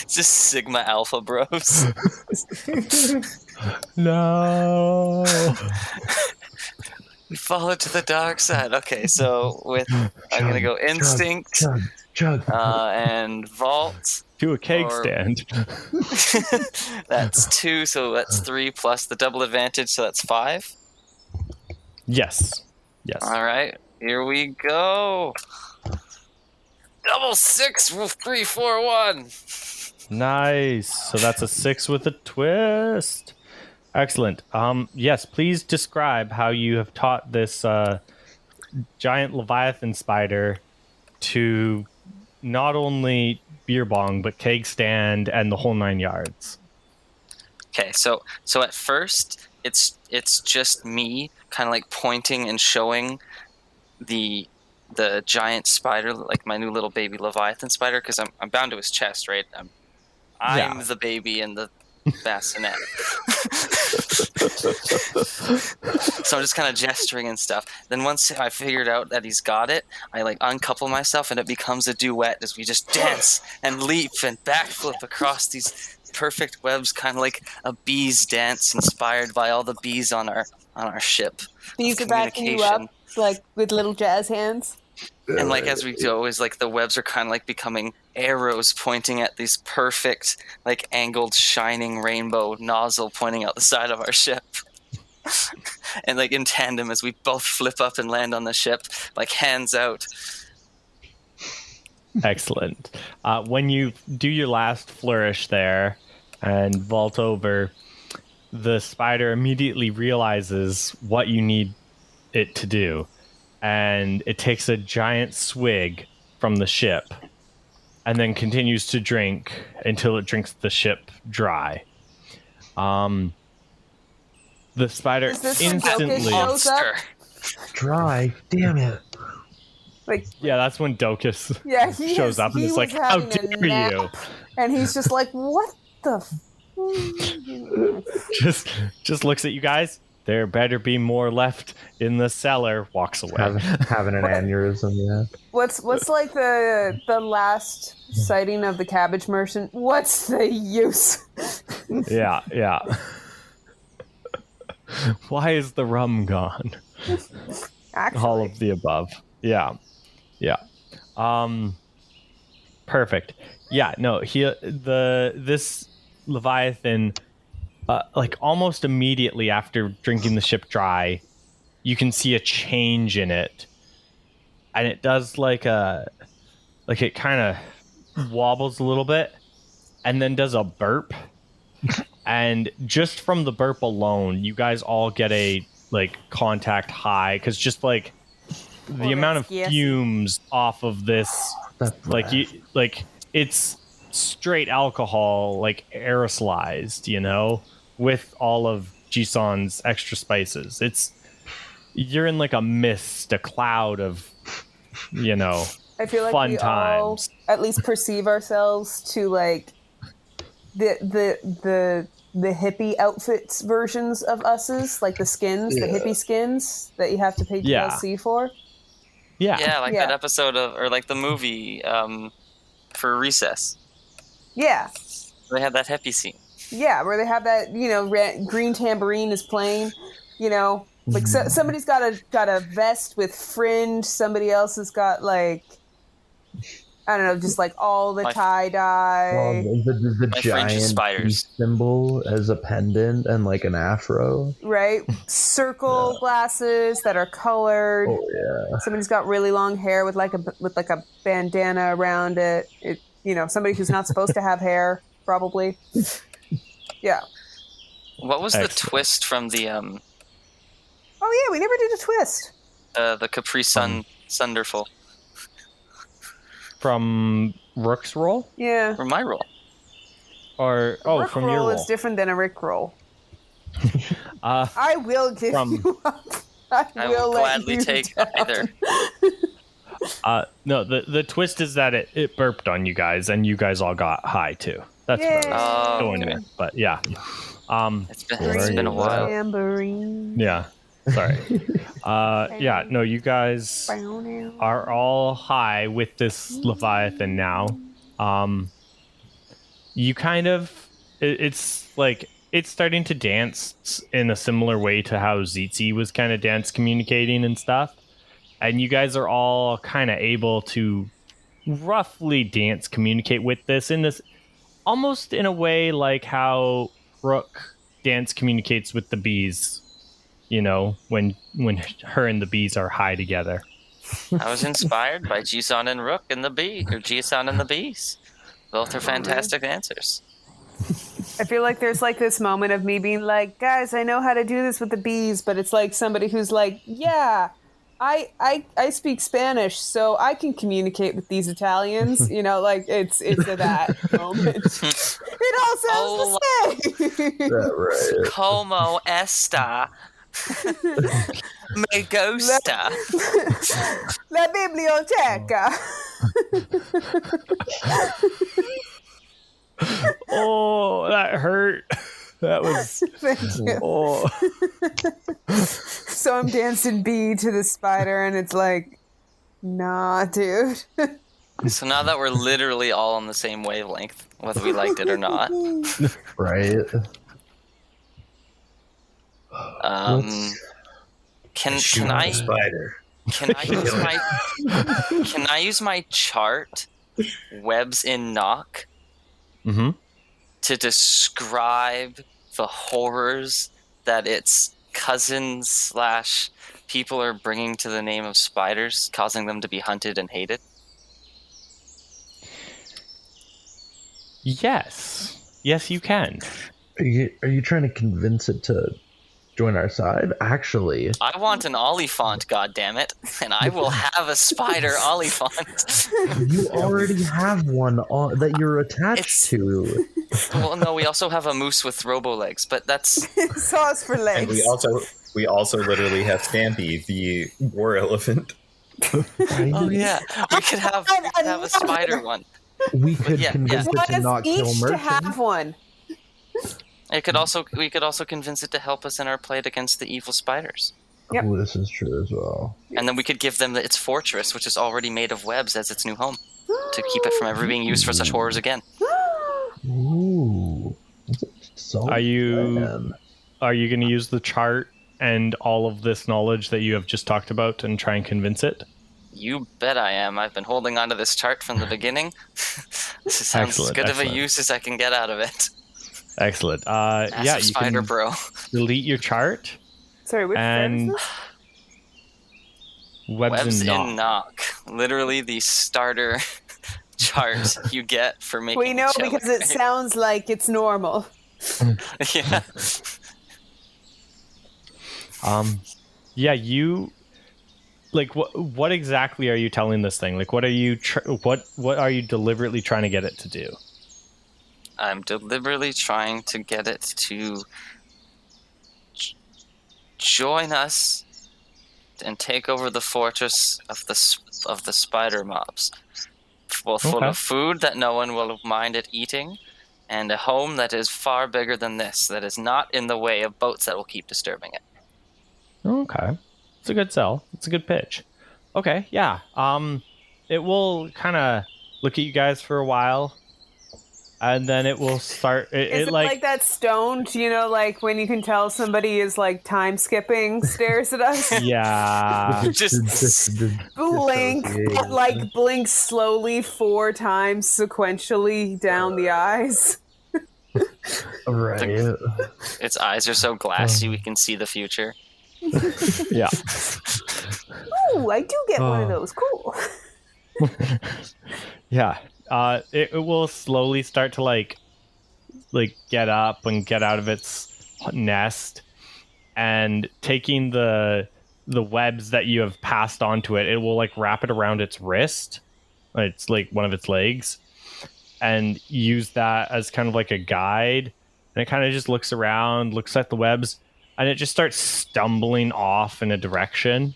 Speaker 2: Sigma Alpha bros.
Speaker 1: No.
Speaker 2: We fall to the dark side. Okay, so I'm gonna go instinct,
Speaker 3: chug,
Speaker 2: and vault
Speaker 1: to a cake stand.
Speaker 2: That's 2, so that's 3 plus the double advantage, so that's 5.
Speaker 1: Yes.
Speaker 2: All right, here we go. Double 6 with 3, 4, 1.
Speaker 1: Nice. So that's a 6 with a twist. Excellent. Yes, please describe how you have taught this giant leviathan spider to not only beer bong but keg stand and the whole 9 yards.
Speaker 2: Okay, so at first it's just me kind of like pointing and showing the giant spider, like my new little baby leviathan spider, because I'm bound to his chest, right? I'm the baby and the bassinet. So I'm just kind of gesturing and stuff. Then once I figured out that he's got it, I like uncouple myself and it becomes a duet as we just dance and leap and backflip across these perfect webs, kind of like a bee's dance inspired by all the bees on our ship.
Speaker 5: Bees are backing you up like with little jazz hands.
Speaker 2: And like as we go, is like the webs are kind of like becoming arrows pointing at these perfect, like angled, shining rainbow nozzle pointing out the side of our ship. And like in tandem as we both flip up and land on the ship, like hands out.
Speaker 1: Excellent. When you do your last flourish there and vault over, the spider immediately realizes what you need it to do. And it takes a giant swig from the ship and then continues to drink until it drinks the ship dry. The spider instantly...
Speaker 3: Dry? Damn it.
Speaker 5: Like,
Speaker 1: yeah, that's when Docus shows up and is like, "How dare you?"
Speaker 5: And he's just like, "What the?"
Speaker 1: just looks at you guys. There better be more left in the cellar. Walks away.
Speaker 3: Having an aneurysm. Yeah.
Speaker 5: What's like the last sighting of the cabbage merchant? What's the use?
Speaker 1: Yeah. Why is the rum gone?
Speaker 5: Actually.
Speaker 1: All of the above. Yeah. Perfect. Yeah. No. This leviathan, like almost immediately after drinking the ship dry, you can see a change in it, and it does like it kind of wobbles a little bit, and then does a burp. And just from the burp alone, you guys all get a like contact high, because just like the amount of fumes off of this, like it's straight alcohol, like aerosolized, with all of Jisan's extra spices. You're in like a mist, a cloud of,
Speaker 5: I feel like
Speaker 1: fun
Speaker 5: we
Speaker 1: times.
Speaker 5: all at least perceive ourselves to like the hippie outfits versions of us's, like the skins, the hippie skins that you have to pay DLC for.
Speaker 1: Yeah,
Speaker 2: that episode of, or like the movie for Recess.
Speaker 5: Yeah,
Speaker 2: they have that hippie scene.
Speaker 5: Yeah, where they have that, green tambourine is playing, like somebody's got a vest with fringe, somebody else has got like, I don't know, just like all the tie-dye.
Speaker 3: Well, the giant peace symbol as a pendant and like an afro.
Speaker 5: Right? Circle glasses that are colored.
Speaker 3: Oh, yeah.
Speaker 5: Somebody's got really long hair with like a bandana around it. Somebody who's not supposed to have hair, probably. Yeah.
Speaker 2: What was the twist from the...
Speaker 5: Oh, yeah, we never did a twist.
Speaker 2: The Capri Sun Sunderful.
Speaker 1: From Rook's roll?
Speaker 5: Yeah.
Speaker 2: From my roll.
Speaker 1: Or
Speaker 5: Rook
Speaker 1: from
Speaker 5: roll
Speaker 1: your roll.
Speaker 5: is different than a Rick roll. I will give you up.
Speaker 2: I will gladly take either.
Speaker 1: No, the twist is that it burped on you guys, and you guys all got high too. That's what I was going with. But yeah.
Speaker 2: It's been a while.
Speaker 5: Tambourine.
Speaker 1: Yeah. Sorry. Yeah, no, you guys are all high with this Leviathan now. You kind of, it's like, it's starting to dance in a similar way to how Tzitzi was kind of dance communicating and stuff. And you guys are all kind of able to roughly dance communicate with this in this, almost in a way like how Rook dance communicates with the bees. When her and the bees are high together.
Speaker 2: I was inspired by Jisan and Rook and the bee, or Jisan and the bees. Both are fantastic answers.
Speaker 5: I feel like there's like this moment of me being like, guys, I know how to do this with the bees, but it's like somebody who's like, yeah, I speak Spanish, so I can communicate with these Italians. Like it's a that moment. It all sounds the same.
Speaker 3: Right.
Speaker 2: Como esta? Me gusta.
Speaker 5: La biblioteca.
Speaker 1: Oh, that hurt. That was.
Speaker 5: Thank you.
Speaker 1: Oh.
Speaker 5: So I'm dancing bee to the spider, and it's like, nah, dude.
Speaker 2: So now that we're literally all on the same wavelength, whether we liked it or not.
Speaker 3: Right.
Speaker 2: Can I use my chart webs in knock to describe the horrors that its cousins / people are bringing to the name of spiders, causing them to be hunted and hated?
Speaker 1: Yes, you can.
Speaker 3: Are you trying to convince it to join our side? Actually,
Speaker 2: I want an Oliphant, goddammit, and I will have a spider Oliphant.
Speaker 3: You already have one that you're attached to.
Speaker 2: Well, no, we also have a moose with robo legs, but that's
Speaker 5: sauce for legs.
Speaker 4: And we also literally have Stampy, the war elephant.
Speaker 2: Oh yeah, we could have a spider one.
Speaker 3: We could convince it to not kill merchants.
Speaker 5: To have one.
Speaker 2: We could also convince it to help us in our plight against the evil spiders.
Speaker 5: Yep.
Speaker 3: Oh, this is true as well.
Speaker 2: And then we could give them its fortress, which is already made of webs, as its new home, to keep it from ever being used for such horrors again.
Speaker 3: Ooh. So
Speaker 1: are you going to use the chart and all of this knowledge that you have just talked about and try and convince it?
Speaker 2: You bet I am. I've been holding onto this chart from the beginning. This sounds as good of a use as I can get out of it.
Speaker 1: Excellent.
Speaker 2: Massive spider bro.
Speaker 1: Delete your chart.
Speaker 5: Sorry, which
Speaker 1: and Webs
Speaker 2: in knock. Literally the starter chart you get for making.
Speaker 5: We know because it sounds like it's normal.
Speaker 2: Yeah.
Speaker 1: Yeah, you like what exactly are you telling this thing? Like, what are you deliberately trying to get it to do?
Speaker 2: I'm deliberately trying to get it to join us and take over the fortress of the spider mobs, both full of food that no one will mind it eating, and a home that is far bigger than this, that is not in the way of boats that will keep disturbing it.
Speaker 1: Okay. It's a good sell. It's a good pitch. Okay, yeah. It will kind of look at you guys for a while, and then it will start.
Speaker 5: Is it like that stoned, like when you can tell somebody is like time skipping, stares at us?
Speaker 1: Yeah.
Speaker 2: Just
Speaker 5: blink slowly 4 times sequentially down the eyes.
Speaker 3: Right.
Speaker 2: Its eyes are so glassy we can see the future.
Speaker 1: Yeah.
Speaker 5: Ooh, I do get one of those. Cool.
Speaker 1: Yeah. It will slowly start to like get up and get out of its nest, and taking the webs that you have passed onto it, it will like wrap it around its wrist. It's like one of its legs, and use that as kind of like a guide. And it kind of just looks around, looks at the webs, and it just starts stumbling off in a direction.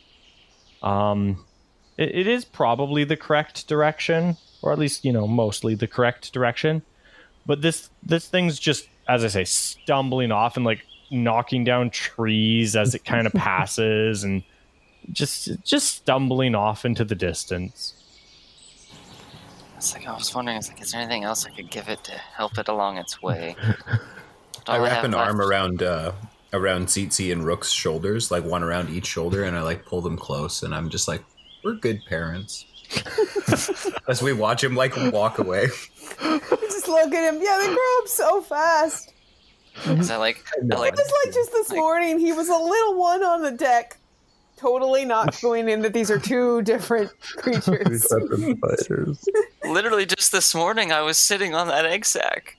Speaker 1: It is probably the correct direction, or at least, mostly the correct direction. But this thing's just, as I say, stumbling off and like knocking down trees as it kind of passes, and just stumbling off into the distance.
Speaker 2: I was wondering, is there anything else I could give it to help it along its way?
Speaker 6: I wrap an arm around Tzitzi and Rook's shoulders, like one around each shoulder, and I like pull them close, and I'm just like, we're good parents. As we watch him like walk away.
Speaker 5: Just look at him. Yeah, they grow up so fast.
Speaker 2: Because I like
Speaker 5: it was like just this morning, he was a little one on the deck, totally not going in that these are 2 different creatures.
Speaker 3: Spiders.
Speaker 2: Literally just this morning, I was sitting on that egg sack.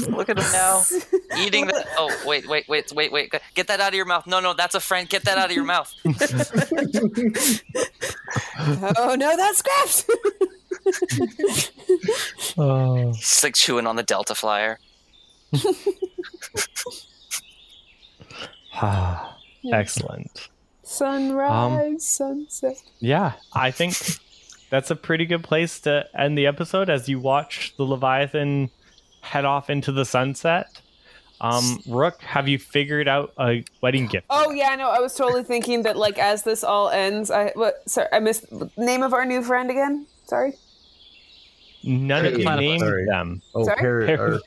Speaker 2: Look at him now, eating that. Oh, wait. Get that out of your mouth. No, that's a friend. Get that out of your mouth.
Speaker 5: Oh, no, that's Scraps.
Speaker 2: He's like chewing on the Delta Flyer.
Speaker 1: Excellent.
Speaker 5: Sunrise, sunset.
Speaker 1: Yeah, I think that's a pretty good place to end the episode as you watch the Leviathan head off into the sunset. Rook, have you figured out a wedding gift?
Speaker 5: Oh yeah, no, I was totally thinking that like as this all ends, I missed the name of our new friend again. Sorry.
Speaker 1: None of you named them.
Speaker 3: Oh,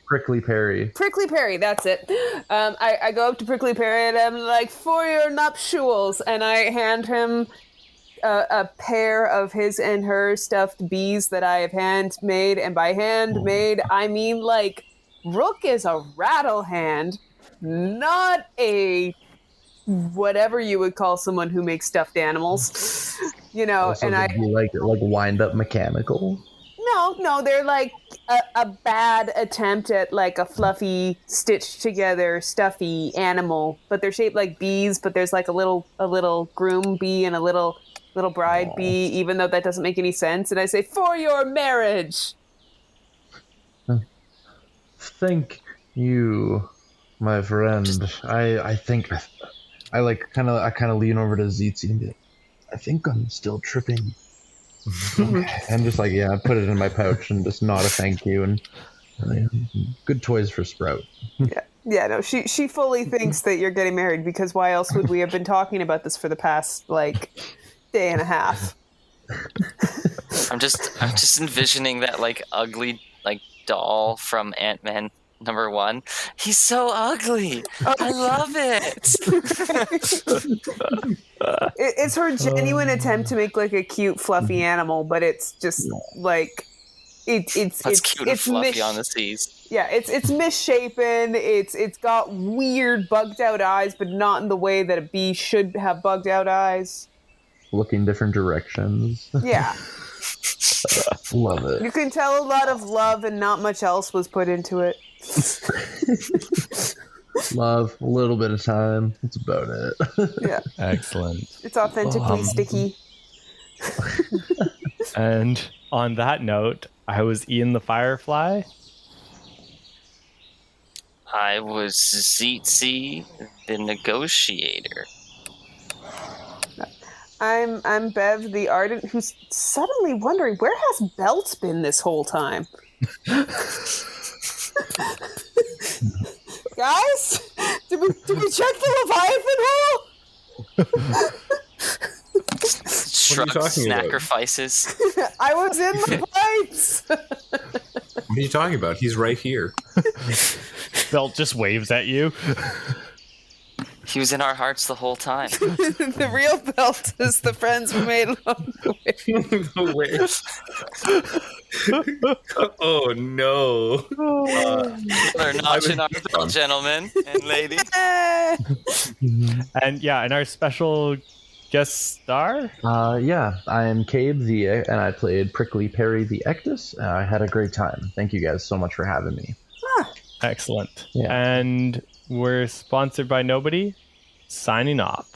Speaker 3: Prickly Peary.
Speaker 5: Prickly Peary, that's it. I go up to Prickly Peary and I'm like, for your nuptials, and I hand him a pair of his and her stuffed bees that I have handmade, and by handmade I mean like Rook is a rattle hand, not a whatever you would call someone who makes stuffed animals,
Speaker 3: Also,
Speaker 5: and I
Speaker 3: like wind up mechanical.
Speaker 5: No, they're like a bad attempt at like a fluffy, stitched together, stuffy animal, but they're shaped like bees. But there's like a little groom bee and a little bride bee, even though that doesn't make any sense. And I say, for your marriage.
Speaker 3: Thank you, my friend. I think I kind of lean over to Tzitzi and be like, I think I'm still tripping. And just like, yeah, I put it in my pouch and just nod a thank you and good toys for Sprout.
Speaker 5: Yeah, no, she fully thinks that you're getting married, because why else would we have been talking about this for the past like day and a half?
Speaker 2: I'm just envisioning that like ugly like doll from Ant-Man #1. He's so ugly. I love it.
Speaker 5: It's her genuine attempt to make like a cute, fluffy animal, but it's just like it's
Speaker 2: cute and fluffy on the seas.
Speaker 5: Yeah, it's misshapen. It's got weird bugged out eyes, but not in the way that a bee should have bugged out eyes.
Speaker 3: Looking different directions.
Speaker 5: Yeah.
Speaker 3: Love it.
Speaker 5: You can tell a lot of love and not much else was put into it.
Speaker 3: Love, a little bit of time. That's about it.
Speaker 5: Yeah.
Speaker 1: Excellent.
Speaker 5: It's authentically sticky.
Speaker 1: And on that note, I was Ian the Firefly.
Speaker 2: I was Tzitzi the Negotiator.
Speaker 5: I'm Bev the Ardent, who's suddenly wondering, where has Belt been this whole time? Guys, did we check the Leviathan hole?
Speaker 2: Shrugs, sacrifices.
Speaker 5: I was in the pipes.
Speaker 6: What are you talking about? He's right here.
Speaker 1: Belt just waves at you.
Speaker 2: He was in our hearts the whole time.
Speaker 5: The real Belt is the friends we made along the
Speaker 6: way. Oh no!
Speaker 2: They're notching our belt, gentlemen and ladies.
Speaker 1: And yeah, and our special guest star.
Speaker 3: Yeah, I am Cabe and I played Prickly Peary the Ectus. I had a great time. Thank you guys so much for having me.
Speaker 1: Excellent.
Speaker 3: Yeah.
Speaker 1: And we're sponsored by nobody. Signing off.